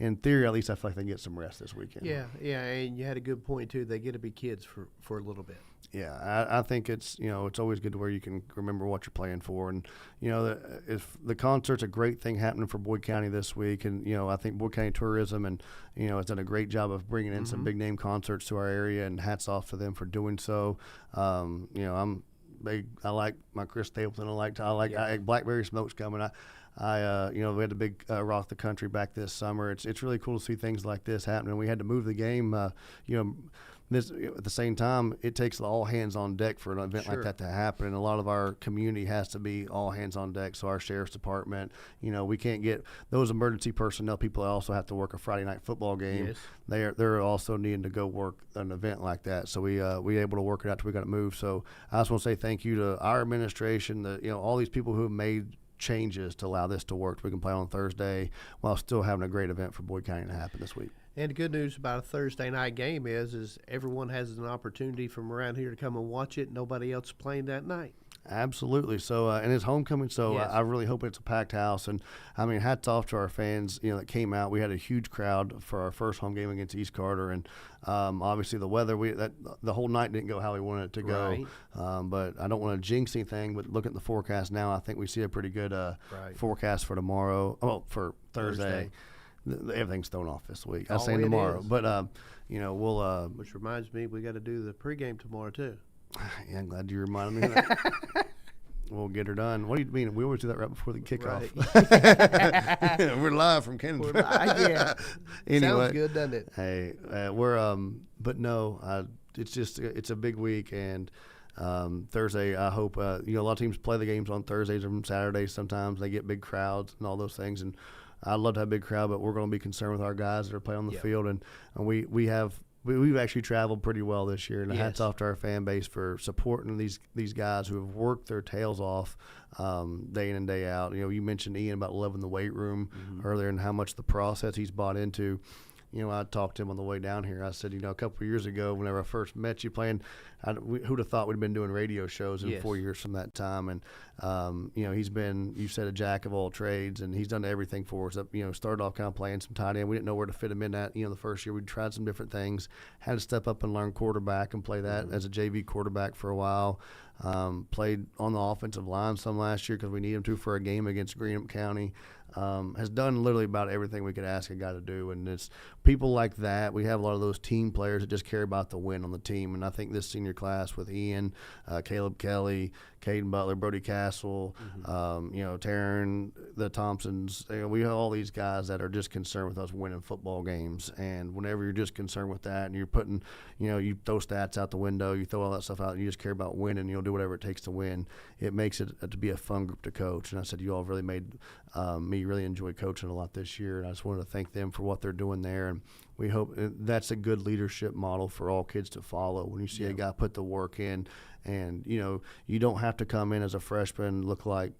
Speaker 4: In theory, at least I feel like they get some rest this weekend. Yeah,
Speaker 3: and you had a good point too. They get to be kids for a little bit.
Speaker 4: Yeah, I think it's it's always good to where you can remember what you're playing for, and if the concert's a great thing happening for Boyd County this week, and I think Boyd County Tourism and has done a great job of bringing in some big name concerts to our area, and hats off to them for doing so. I'm big. I like my Chris Stapleton. I like Blackberry Smoke's coming. We had the big Rock the Country back this summer. It's really cool to see things like this happening. We had to move the game. This at the same time, it takes all hands on deck for an event like that to happen, and a lot of our community has to be all hands on deck. So our sheriff's department, we can't get those emergency personnel. People also have to work a Friday night football game. Yes. They're also needing to go work an event like that. So we able to work it out till we got to move. So I just want to say thank you to our administration, all these people who have made changes to allow this to work. We can play on Thursday while still having a great event for Boyd County to happen this week.
Speaker 3: And the good news about a Thursday night game is everyone has an opportunity from around here to come and watch it. Nobody else playing that night.
Speaker 4: Absolutely. So, and it's homecoming, so
Speaker 3: Yes.
Speaker 4: I really hope it's a packed house. And I mean, hats off to our fans, that came out. We had a huge crowd for our first home game against East Carter, and obviously the weather. The whole night didn't go how we wanted it to go.
Speaker 3: Right.
Speaker 4: But I don't want to jinx anything. But looking at the forecast now, I think we see a pretty good forecast for tomorrow. Oh, for Thursday. Everything's thrown off this week. I was saying tomorrow, but we'll.
Speaker 3: Which reminds me, we got to do the pregame tomorrow too.
Speaker 4: Yeah, I'm glad you reminded me of that. We'll get her done. What do you mean? We always do that right before the kickoff.
Speaker 3: Right.
Speaker 4: We're live from Kennedy.
Speaker 3: Yeah.
Speaker 4: Anyway,
Speaker 3: Sounds good, doesn't it?
Speaker 4: Hey, but no, it's a big week, and Thursday, I hope, a lot of teams play the games on Thursdays and Saturdays. Sometimes they get big crowds and all those things, and I'd love to have a big crowd, but we're going to be concerned with our guys that are playing on the field, and we've actually traveled pretty well this year, and hats off to our fan base for supporting these guys who have worked their tails off day in and day out. You mentioned Ian about loving the weight room earlier and how much the process he's bought into. I talked to him on the way down here. I said, a couple of years ago, whenever I first met you playing, who'd have thought we'd been doing radio shows in 4 years from that time? And, he's been, you said, a jack of all trades, and he's done everything for us. Started off kind of playing some tight end. We didn't know where to fit him in at. The first year we tried some different things, had to step up and learn quarterback and play that as a JV quarterback for a while. Played on the offensive line some last year because we needed him to for a game against Greenup County. Has done literally about everything we could ask a guy to do, and it's people like that. We have a lot of those team players that just care about the win on the team, and I think this senior class with Ian, Caleb Kelly, Caden Butler, Brody Castle, Taryn, the Thompsons, we have all these guys that are just concerned with us winning football games, and whenever you're just concerned with that and you're putting, you throw stats out the window, you throw all that stuff out, and you just care about winning, you'll do whatever it takes to win, it makes it to be a fun group to coach. And I said, you all really made me really enjoy coaching a lot this year, and I just wanted to thank them for what they're doing there, and we hope that's a good leadership model for all kids to follow. When you see a guy put the work in, and you don't have to come in as a freshman and look like,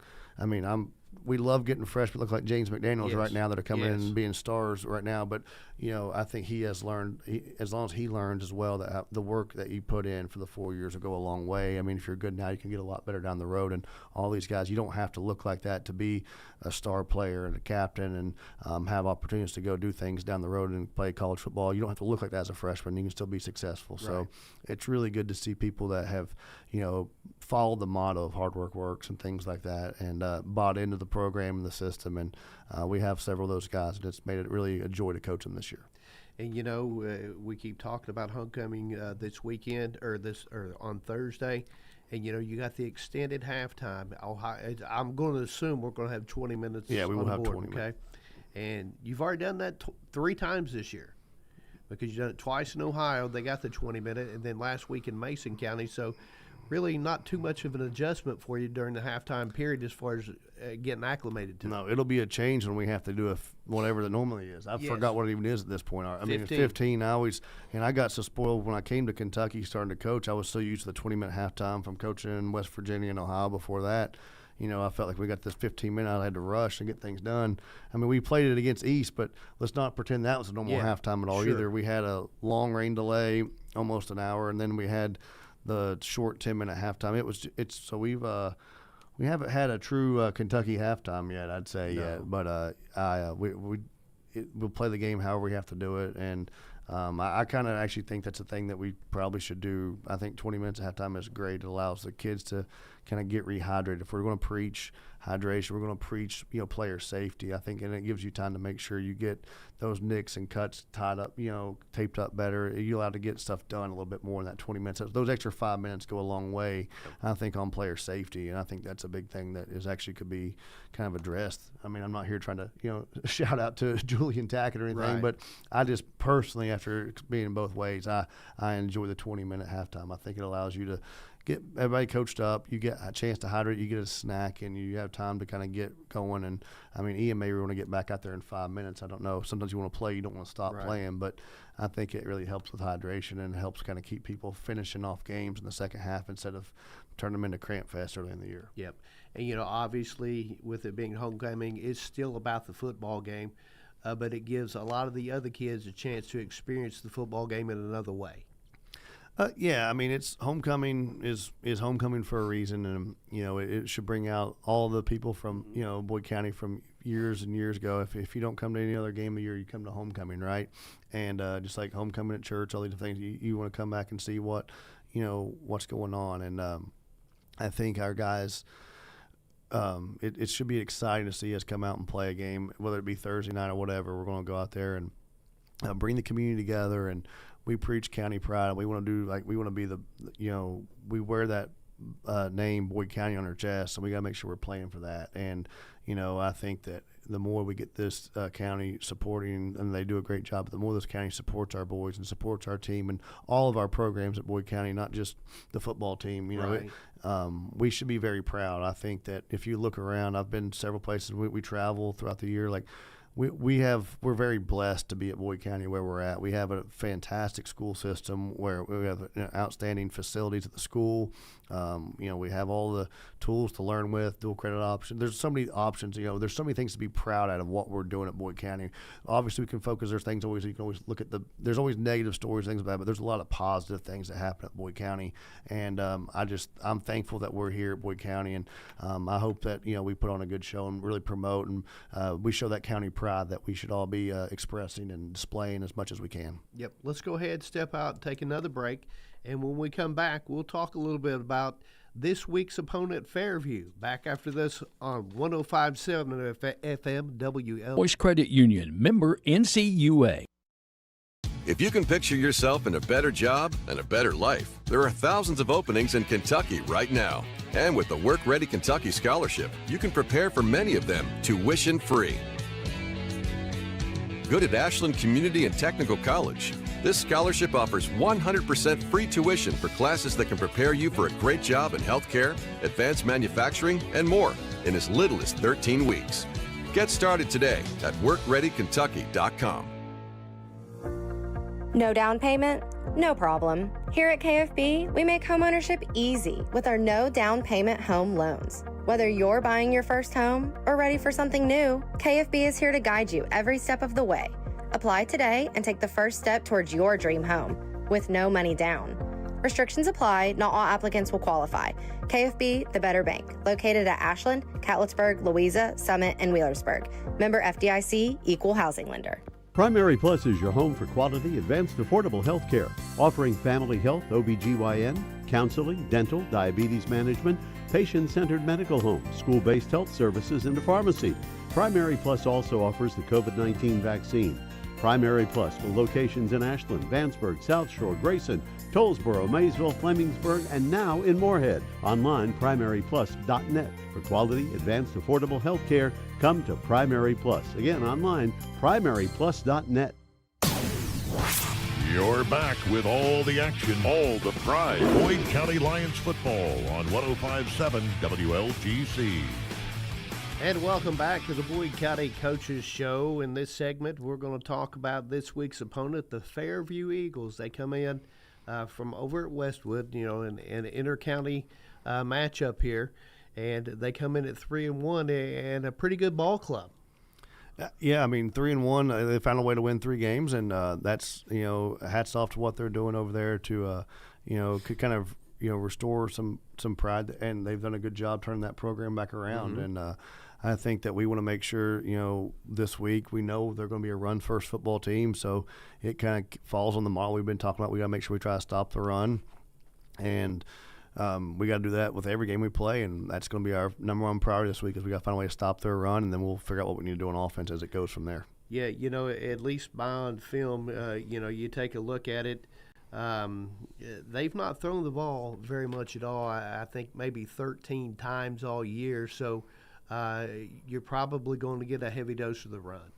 Speaker 4: we love getting freshmen look like James McDaniels right now that are coming in and being stars right now. But, I think he has learned, as long as he learns as well, that the work that you put in for the 4 years will go a long way. If you're good now, you can get a lot better down the road. And all these guys, you don't have to look like that to be a star player and a captain and have opportunities to go do things down the road and play college football. You don't have to look like that as a freshman. You can still be successful. Right. So it's really good to see people that have, followed the motto of hard work works and things like that, and bought into the program and the system. And we have several of those guys, and it's made it really a joy to coach them this year.
Speaker 3: And we keep talking about homecoming this weekend or on Thursday, and you got the extended halftime. I'm going to assume we're going to have 20 minutes.
Speaker 4: Yeah, we will have 20
Speaker 3: minutes.
Speaker 4: minutes.
Speaker 3: And you've already done that 3 times this year, because you've done it twice in Ohio. They got the 20-minute, and then last week in Mason County. So really not too much of an adjustment for you during the halftime period as far as getting acclimated to it.
Speaker 4: No, it'll be a change when we have to do whatever that normally is. I forgot what it even is at this point. 15. I got so spoiled when I came to Kentucky starting to coach. I was so used to the 20-minute halftime from coaching in West Virginia and Ohio before that. I felt like we got this 15 minutes. I had to rush and get things done. We played it against East, but let's not pretend that was a normal halftime at all either. We had a long rain delay, almost an hour, and then we had the short 10-minute halftime. We haven't had a true Kentucky halftime yet, I'd say yet. But we'll play the game however we have to do it, and I kind of actually think that's a thing that we probably should do. I think 20 minutes at halftime is great. It allows the kids to kind of get rehydrated. If we're going to preach hydration, we're going to preach, player safety, I think, and it gives you time to make sure you get those nicks and cuts tied up, taped up better. You're allowed to get stuff done a little bit more in that 20 minutes. Those extra 5 minutes go a long way, I think, on player safety, and I think that's a big thing that could be kind of addressed. I'm not here trying to, shout out to Julian Tackett or anything, but I just personally, after being both ways, I enjoy the 20-minute halftime. I think it allows you to get everybody coached up. You get a chance to hydrate. You get a snack, and you have time to kind of get going. And Ian may want to get back out there in 5 minutes. I don't know. Sometimes you want to play, you don't want to stop playing. But I think it really helps with hydration and helps kind of keep people finishing off games in the second half instead of turning them into cramp fest early in the year.
Speaker 3: Yep. And obviously with it being homecoming, it's still about the football game. but it gives a lot of the other kids a chance to experience the football game in another way.
Speaker 4: Yeah, I mean, it's homecoming is homecoming for a reason, and it should bring out all the people from Boyd County from years and years ago. If you don't come to any other game of the year, you come to homecoming, right? And just like homecoming at church, all these things, you want to come back and see what's going on. And I think our guys, it should be exciting to see us come out and play a game, whether it be Thursday night or whatever. We're going to go out there and bring the community together, and we preach county pride. We want to be we wear that name Boyd County on our chest, so we got to make sure we're playing for that. And I think that the more we get this county supporting, and they do a great job, but the more this county supports our boys and supports our team and all of our programs at Boyd County, not just the football team.
Speaker 3: Right.
Speaker 4: We should be very proud. I think that if you look around, I've been several places. We travel throughout the year, we're very blessed to be at Boyd County where we're at. We have a fantastic school system where we have outstanding facilities at the school. We have all the tools to learn with, dual credit option. There's so many options. There's so many things to be proud of what we're doing at Boyd County. Obviously, we can focus. There's things always you can always look at there's always negative stories, things about it, but there's a lot of positive things that happen at Boyd County. And I'm thankful that we're here at Boyd County, and I hope that we put on a good show and really promote, and we show that county pride that we should all be expressing and displaying as much as we can.
Speaker 3: Yep. Let's go ahead, step out, and take another break. And when we come back, we'll talk a little bit about this week's opponent, Fairview. Back after this on 105.7 FM WL.
Speaker 1: Voice Credit Union, member NCUA.
Speaker 5: If you can picture yourself in a better job and a better life, there are thousands of openings in Kentucky right now. And with the Work Ready Kentucky Scholarship, you can prepare for many of them tuition-free. Good at Ashland Community and Technical College. This scholarship offers 100% free tuition for classes that can prepare you for a great job in healthcare, advanced manufacturing, and more in as little as 13 weeks. Get started today at workreadykentucky.com.
Speaker 12: No down payment? No problem. Here at KFB, we make homeownership easy with our no down payment home loans. Whether you're buying your first home or ready for something new, KFB is here to guide you every step of the way. Apply today and take the first step towards your dream home with no money down. Restrictions apply. Not all applicants will qualify. KFB, the better bank, located at Ashland, Catlettsburg, Louisa, Summit, and Wheelersburg. Member FDIC, equal housing lender.
Speaker 13: Primary Plus is your home for quality, advanced, affordable health care, offering family health, OBGYN, counseling, dental, diabetes management, patient-centered medical home, school-based health services, and a pharmacy. Primary Plus also offers the COVID-19 vaccine. Primary Plus with locations in Ashland, Vanceburg, South Shore, Grayson, Tollsboro, Maysville, Flemingsburg, and now in Moorhead. Online, primaryplus.net. For quality, advanced, affordable health care, come to Primary Plus. Again, online, primaryplus.net.
Speaker 2: You're back with all the action, all the pride. Boyd County Lions football on 105.7 WLGC.
Speaker 3: And welcome back to the Boyd County Coaches Show. In this segment, we're going to talk about this week's opponent, the Fairview Eagles. They come in from over at Westwood, an inter-county matchup here, and they come in at 3-1 and a pretty good ball club.
Speaker 4: Yeah, I mean 3-1. They found a way to win 3 games, and that's hats off to what they're doing over there to kind of restore some pride, and they've done a good job turning that program back around. Mm-hmm. And I think that we want to make sure this week we know they're going to be a run-first football team, so it kind of falls on the model we've been talking about. We got to make sure we try to stop the run, and we got to do that with every game we play, and that's going to be our number one priority this week. Is we got to find a way to stop their run, and then we'll figure out what we need to do on offense as it goes from there.
Speaker 3: Yeah, at least on film, you take a look at it. They've not thrown the ball very much at all. I think maybe 13 times all year. So you're probably going to get a heavy dose of the run.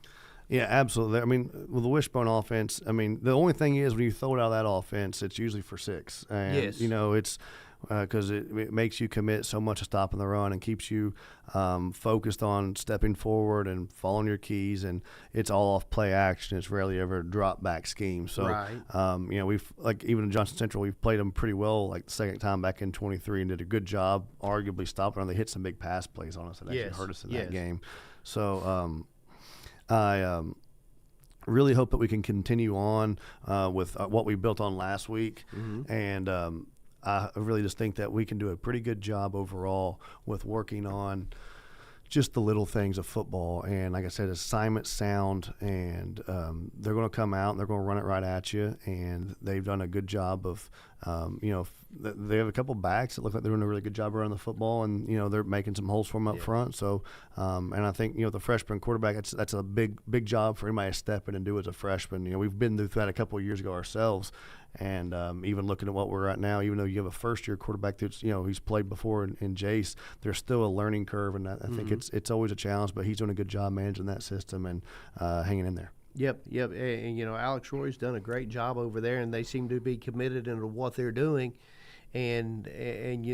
Speaker 4: Yeah, absolutely. I mean, with the wishbone offense, the only thing is when you throw it out of that offense, it's usually for 6. And,
Speaker 3: yes.
Speaker 4: It's because it makes you commit so much to stopping the run and keeps you focused on stepping forward and following your keys, and it's all off play action. It's rarely ever a drop back scheme. So,
Speaker 3: right.
Speaker 4: We've even in Johnson Central, we've played them pretty well the second time back in 23 and did a good job, arguably stopping them. They hit some big pass plays on us that actually hurt us in that game. So, really hope that we can continue on with what we built on last week. And I really just think that we can do a pretty good job overall with working on just the little things of football. And like I said, assignment sound, and they're going to come out and they're going to run it right at you. And they've done a good job of, they have a couple backs that look like they're doing a really good job around the football, and they're making some holes for them up front. So, and I think the freshman quarterback, that's a big job for anybody to step in and do as a freshman. We've been through that a couple of years ago ourselves. And even looking at what we're at now, even though you have a first-year quarterback that's he's played before in Jace, there's still a learning curve, and I think it's always a challenge. But he's doing a good job managing that system and hanging in there.
Speaker 3: Yep. And Alex Roy's done a great job over there, and they seem to be committed into what they're doing, and it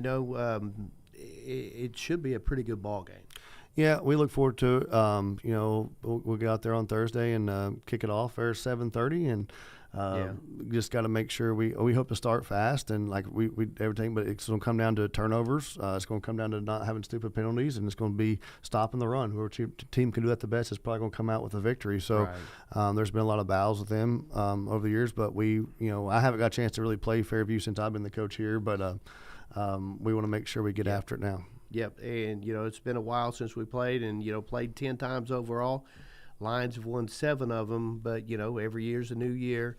Speaker 3: should be a pretty good ball game.
Speaker 4: Yeah, we look forward to it. We'll get out there on Thursday and kick it off there at 7:30, and just got to make sure we hope to start fast and like we everything, but it's going to come down to turnovers. It's going to come down to not having stupid penalties, and it's going to be stopping the run. Whoever team can do that the best is probably going to come out with a victory. So there's been a lot of battles with them over the years, but I haven't got a chance to really play Fairview since I've been the coach here, but we want to make sure we get after it now.
Speaker 3: Yep, and it's been a while since we played, and played 10 times overall. Lions have won 7 of them, but every year's a new year,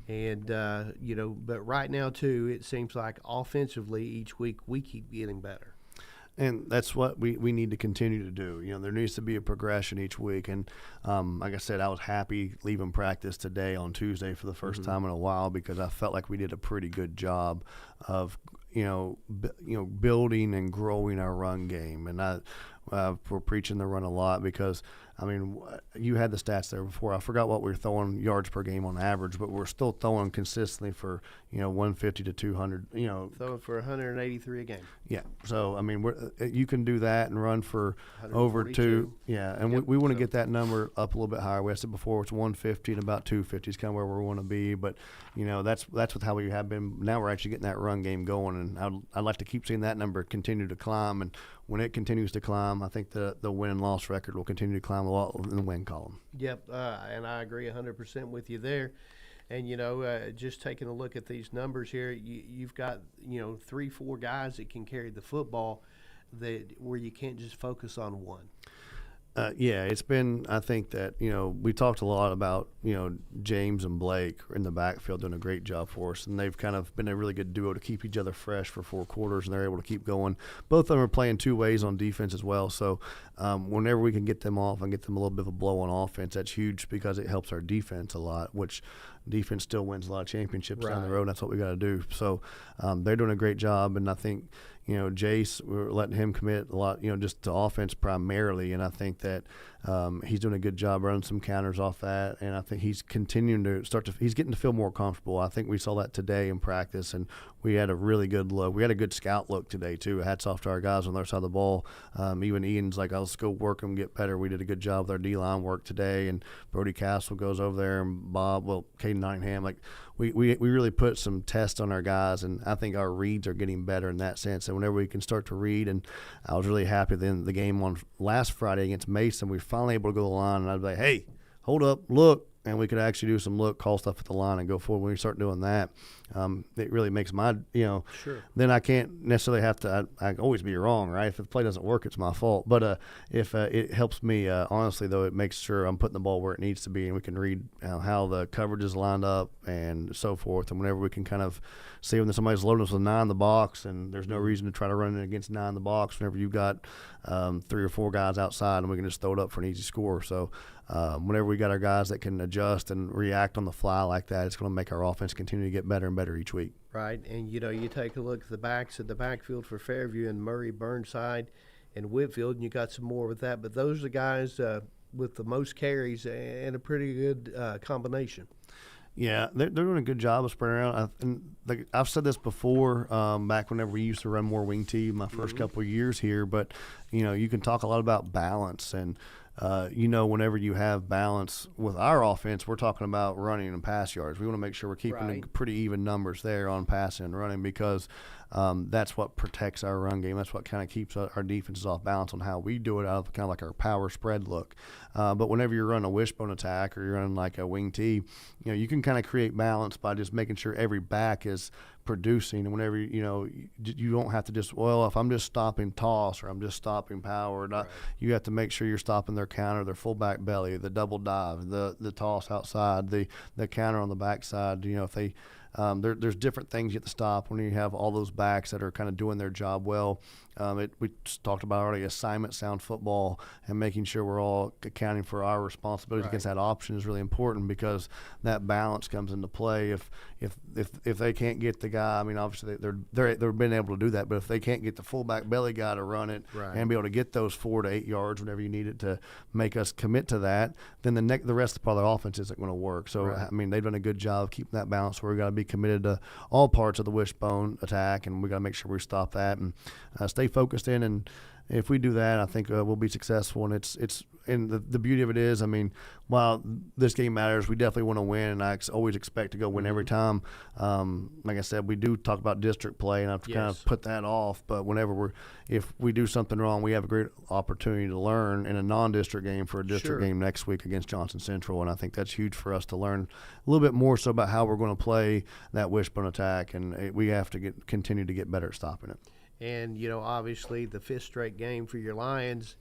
Speaker 3: and but right now too, it seems like offensively each week we keep getting better.
Speaker 4: And that's what we need to continue to do. There needs to be a progression each week. And like I said, I was happy leaving practice today on Tuesday for the first time in a while, because I felt like we did a pretty good job of building and growing our run game. And we're preaching the run a lot because, you had the stats there before. I forgot what we were throwing yards per game on average, but we're still throwing consistently for, 150 to 200,
Speaker 3: Throwing for 183 a game.
Speaker 4: Yeah. So, you can do that and run for over 2. Yeah. And we want to get that number up a little bit higher. We said before it's 150 and about 250 is kind of where we want to be. But, that's with how we have been. Now we're actually getting that run game going, and I'd like to keep seeing that number continue to climb. And when it continues to climb, I think the win and loss record will continue to climb a lot in the win column.
Speaker 3: Yep, and I agree 100% with you there. And, just taking a look at these numbers here, you've got, 3-4 guys that can carry the football where you can't just focus on one.
Speaker 4: It's been, I think that, we talked a lot about, James and Blake in the backfield doing a great job for us, and they've kind of been a really good duo to keep each other fresh for 4 quarters, and they're able to keep going. Both of them are playing 2 ways on defense as well, so whenever we can get them off and get them a little bit of a blow on offense, that's huge because it helps our defense a lot, which defense still wins a lot of championships down the road. That's what we got to do. So they're doing a great job, and I think Jace, we're letting him commit a lot, just to offense primarily, and I think that he's doing a good job running some counters off that, and I think he's continuing to he's getting to feel more comfortable. I think we saw that today in practice, and we had a really good look. We had a good scout look today too. Hats off to our guys on their side of the ball. Even Ian's like, let's go work them, get better. We did a good job with our D-line work today, and Brody Castle goes over there, and Caden Nottingham, like we really put some tests on our guys, and I think our reads are getting better in that sense. And whenever we can start to read, and I was really happy at the end of the game on last Friday against Mason, we were finally able to go to the line, and I'd be like, hey, hold up, look, and we could actually do some call stuff at the line and go forward. When we start doing that, it really makes my, then I can't necessarily have to, I can always be wrong, right? If the play doesn't work, it's my fault. But if it helps me, honestly, though, it makes sure I'm putting the ball where it needs to be, and we can read how the coverage is lined up and so forth. And whenever we can kind of see when somebody's loading us with 9 in the box, and there's no reason to try to run it against 9 in the box whenever you've got 3 or 4 guys outside, and we can just throw it up for an easy score. So whenever we got our guys that can adjust and react on the fly like that, it's going to make our offense continue to get better and better each week.
Speaker 3: Right, and you take a look at the backs at the backfield for Fairview, and Murray, Burnside, and Whitfield, and you got some more with that. But those are the guys with the most carries and a pretty good combination.
Speaker 4: Yeah, they're doing a good job of spreading around. I've said this before, back whenever we used to run more wing T my first couple of years here, but you can talk a lot about balance, and whenever you have balance with our offense, we're talking about running and pass yards. We want to make sure we're keeping pretty even numbers there on passing and running, because that's what protects our run game. That's what kind of keeps our defenses off balance on how we do it, out of kind of like our power spread look. But whenever you're running a wishbone attack or you're running like a wing T, you can kind of create balance by just making sure every back is producing. And whenever you don't have to just, well, if I'm just stopping toss or I'm just stopping power, you have to make sure you're stopping their counter, their fullback belly, the double dive, the toss outside, the counter on the backside. If they there's different things you have to stop when you have all those backs that are kind of doing their job well. We talked about already assignment sound football and making sure we're all accounting for our responsibilities against that option is really important, because that balance comes into play. If they can't get the guy, I mean, obviously they're been able to do that, but if they can't get the fullback belly guy to run it and be able to get those 4 to 8 yards whenever you need it to make us commit to that, then the rest of the part of the offense isn't going to work. So I mean, they've done a good job of keeping that balance where we got to be committed to all parts of the wishbone attack, and we got to make sure we stop that and stay focused in. And if we do that, I think we'll be successful. And it's and the beauty of it is, I mean, while this game matters, we definitely want to win, and I always expect to go win every time. Like I said, we do talk about district play, and I've kind of put that off. But if we do something wrong, we have a great opportunity to learn in a non-district game for a district game next week against Johnson Central, and I think that's huge for us to learn a little bit more so about how we're going to play that wishbone attack, and we have to continue to get better at stopping it.
Speaker 3: And, obviously the 5th straight game for your Lions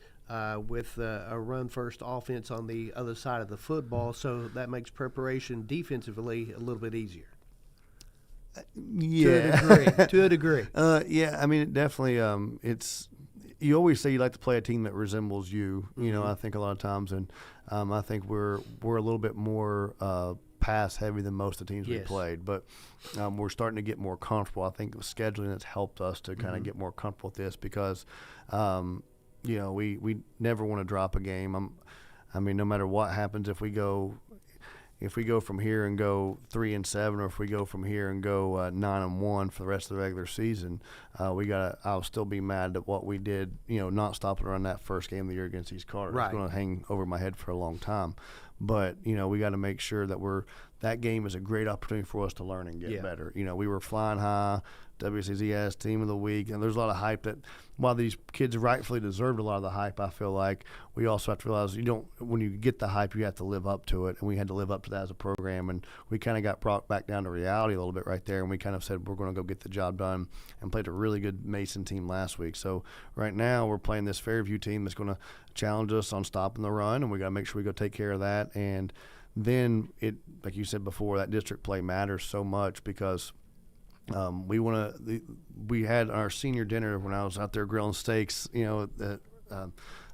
Speaker 3: with a run-first offense on the other side of the football, so that makes preparation defensively a little bit easier.
Speaker 4: Yeah.
Speaker 3: To a degree.
Speaker 4: Yeah, I mean, it definitely you always say you like to play a team that resembles you, I think a lot of times, and I think we're a little bit more pass heavy than most of the teams we played, but we're starting to get more comfortable. I think the scheduling has helped us to kind of get more comfortable with this, because we never want to drop a game. I mean, no matter what happens, if we go from here and go 3-7, or if we go from here and go 9-1 for the rest of the regular season, I'll still be mad at what we did, not stopping to run that first game of the year against East Carter. It's going to hang over my head for a long time. But, we got to make sure that that game is a great opportunity for us to learn and get better. We were flying high, WCZS Team of the Week, and there's a lot of hype that, while these kids rightfully deserved a lot of the hype, I feel like we also have to realize when you get the hype, you have to live up to it, and we had to live up to that as a program, and we kind of got brought back down to reality a little bit right there, and we kind of said we're going to go get the job done, and played a really good Mason team last week. So right now we're playing this Fairview team that's going to challenge us on stopping the run, and we got to make sure we go take care of that. And then like you said before, that district play matters so much, because we had our senior dinner when I was out there grilling steaks,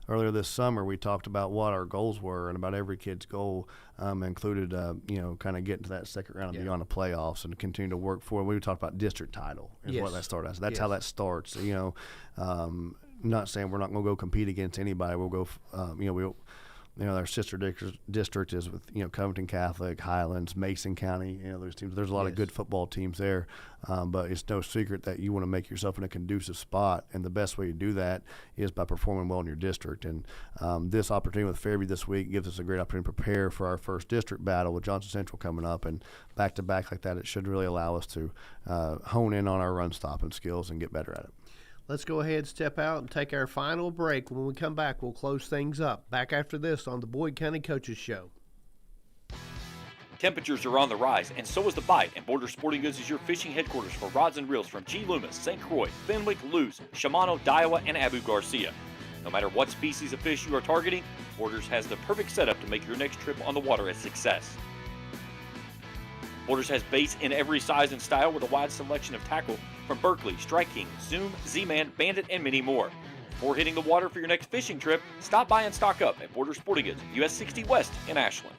Speaker 4: earlier this summer. We talked about what our goals were, and about every kid's goal included, kind of getting to that second round and beyond the playoffs, and continue to work for it. We talked about district title is what that started as. That's how that starts. Not saying we're not going to go compete against anybody. We'll go, our sister district is with, Covington Catholic, Highlands, Mason County, those teams. There's a lot of good football teams there, but it's no secret that you want to make yourself in a conducive spot, and the best way to do that is by performing well in your district. And this opportunity with Fairview this week gives us a great opportunity to prepare for our first district battle with Johnson Central coming up, and back-to-back like that, it should really allow us to hone in on our run-stopping skills and get better at it.
Speaker 3: Let's go ahead, step out, and take our final break. When we come back, we'll close things up. Back after this on the Boyd County Coaches Show.
Speaker 6: Temperatures are on the rise, and so is the bite, and Border Sporting Goods is your fishing headquarters for rods and reels from G. Loomis, St. Croix, Fenwick, Lewes, Shimano, Daiwa, and Abu Garcia. No matter what species of fish you are targeting, Borders has the perfect setup to make your next trip on the water a success. Borders has baits in every size and style with a wide selection of tackle from Berkeley, Strike King, Zoom, Z-Man, Bandit, and many more. Before hitting the water for your next fishing trip, stop by and stock up at Border Sporting Goods, US 60 West in Ashland.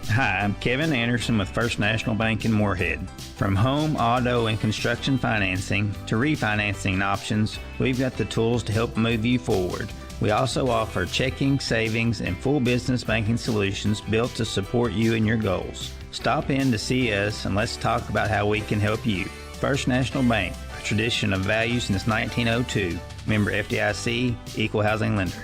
Speaker 10: Hi, I'm Kevin Anderson with First National Bank in Moorhead. From home, auto, and construction financing to refinancing options, we've got the tools to help move you forward. We also offer checking, savings, and full business banking solutions built to support you and your goals. Stop in to see us and let's talk about how we can help you. First National Bank, a tradition of value since 1902. Member FDIC, Equal Housing Lender.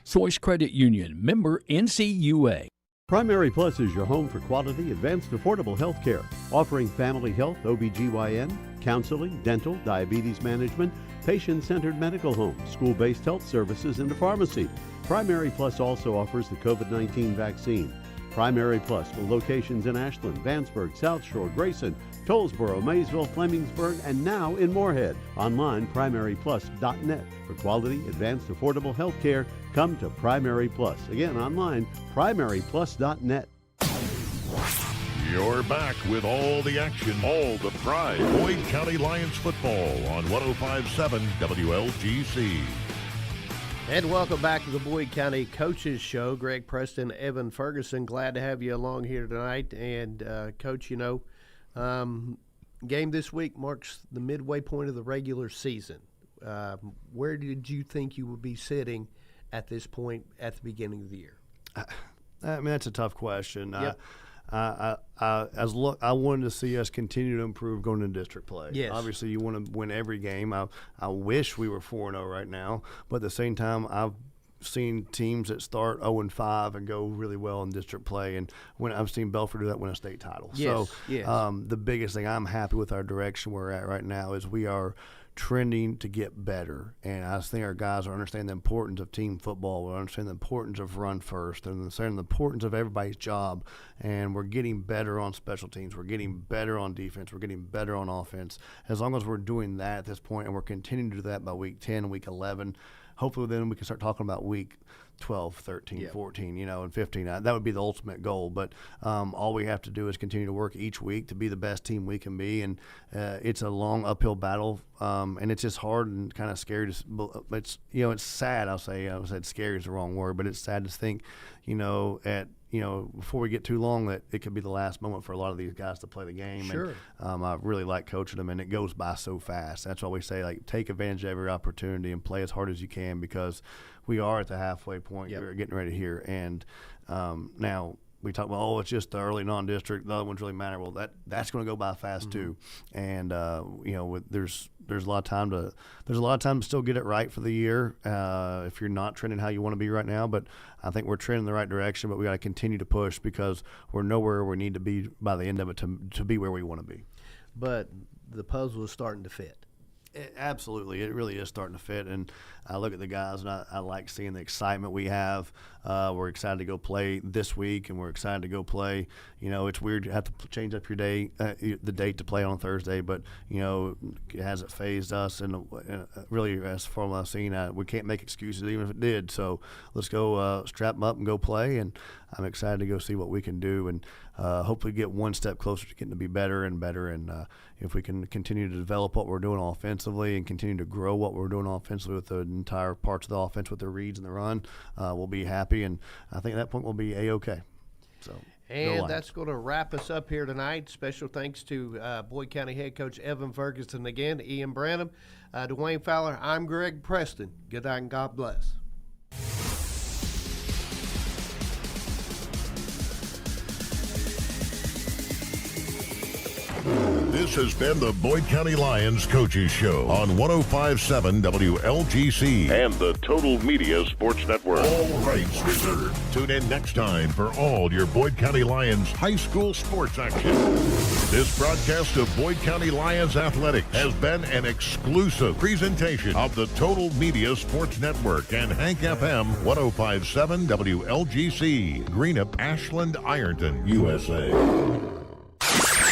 Speaker 14: Source Credit Union, member NCUA.
Speaker 13: Primary Plus is your home for quality, advanced, affordable health care, offering family health, OBGYN, counseling, dental, diabetes management, patient-centered medical home, school-based health services, and a pharmacy. Primary Plus also offers the COVID-19 vaccine. Primary Plus with locations in Ashland, Vanceburg, South Shore, Grayson, Tollsboro, Maysville, Flemingsburg, and now in Moorhead. Online, primaryplus.net. For quality, advanced, affordable health care, come to Primary Plus. Again, online, primaryplus.net.
Speaker 2: You're back with all the action, all the pride. Boyd County Lions football on 105.7 WLGC.
Speaker 3: And welcome back to the Boyd County Coaches Show. Greg Preston, Evan Ferguson, glad to have you along here tonight. And, Coach, game this week marks the midway point of the regular season. Where did you think you would be sitting at this point at the beginning of the year?
Speaker 4: I mean, that's a tough question.
Speaker 3: Yep.
Speaker 4: I wanted to see us continue to improve going into district play.
Speaker 3: Yes.
Speaker 4: Obviously, you want to win every game. I wish we were 4-0 right now, but at the same time, I've seen teams that start 0-5 and go really well in district play, and when I've seen Belford do that, win a state title.
Speaker 3: Yes.
Speaker 4: So,
Speaker 3: yes.
Speaker 4: The biggest thing, I'm happy with our direction we're at right now is we are trending to get better, and I think our guys are understanding the importance of team football. We understand the importance of run first, and understanding the importance of everybody's job, and we're getting better on special teams. We're getting better on defense. We're getting better on offense. As long as we're doing that at this point, and we're continuing to do that by week 10, week 11, hopefully then we can start talking about week 12, 13, 14, and 15. That would be the ultimate goal. But all we have to do is continue to work each week to be the best team we can be. And it's a long uphill battle, and it's just hard and kind of scary. It's sad. I said scary is the wrong word, but it's sad to think, before we get too long, that it could be the last moment for a lot of these guys to play the game.
Speaker 3: Sure.
Speaker 4: And I really like coaching them, and it goes by so fast. That's why we say, take advantage of every opportunity and play as hard as you can, because we are at the halfway point.
Speaker 3: Yep.
Speaker 4: We're getting ready here. And now we talk about, it's just the early non-district. The other ones really matter. Well, that's going to go by fast too. And there's a lot of time to still get it right for the year. If you're not trending how you want to be right now, but I think we're trending in the right direction. But we got to continue to push, because we're nowhere we need to be by the end of it to be where we want to be.
Speaker 3: But the puzzle is starting to fit.
Speaker 4: Absolutely. It really is starting to fit. And I look at the guys, and I like seeing the excitement we have. We're excited to go play this week, and we're excited to go play. It's weird to have to change up your day, the date to play on Thursday, but, it hasn't phased us. And really, as far as I've seen, we can't make excuses even if it did. So let's go strap them up and go play. And I'm excited to go see what we can do, and hopefully get one step closer to getting to be better and better. And if we can continue to develop what we're doing offensively and continue to grow what we're doing offensively with the entire parts of the offense, with the reads and the run, we'll be happy. And I think at that point we'll be A-OK. So.
Speaker 3: And that's going to wrap us up here tonight. Special thanks to Boyd County head coach Evan Ferguson again, Ian Branham, Dwayne Fowler. I'm Greg Preston. Good night and God bless.
Speaker 2: This has been the Boyd County Lions Coaches Show on 105.7 WLGC and the Total Media Sports Network. All rights reserved. Tune in next time for all your Boyd County Lions high school sports action. This broadcast of Boyd County Lions Athletics has been an exclusive presentation of the Total Media Sports Network and Hank FM 105.7 WLGC, Greenup, Ashland, Ironton, USA.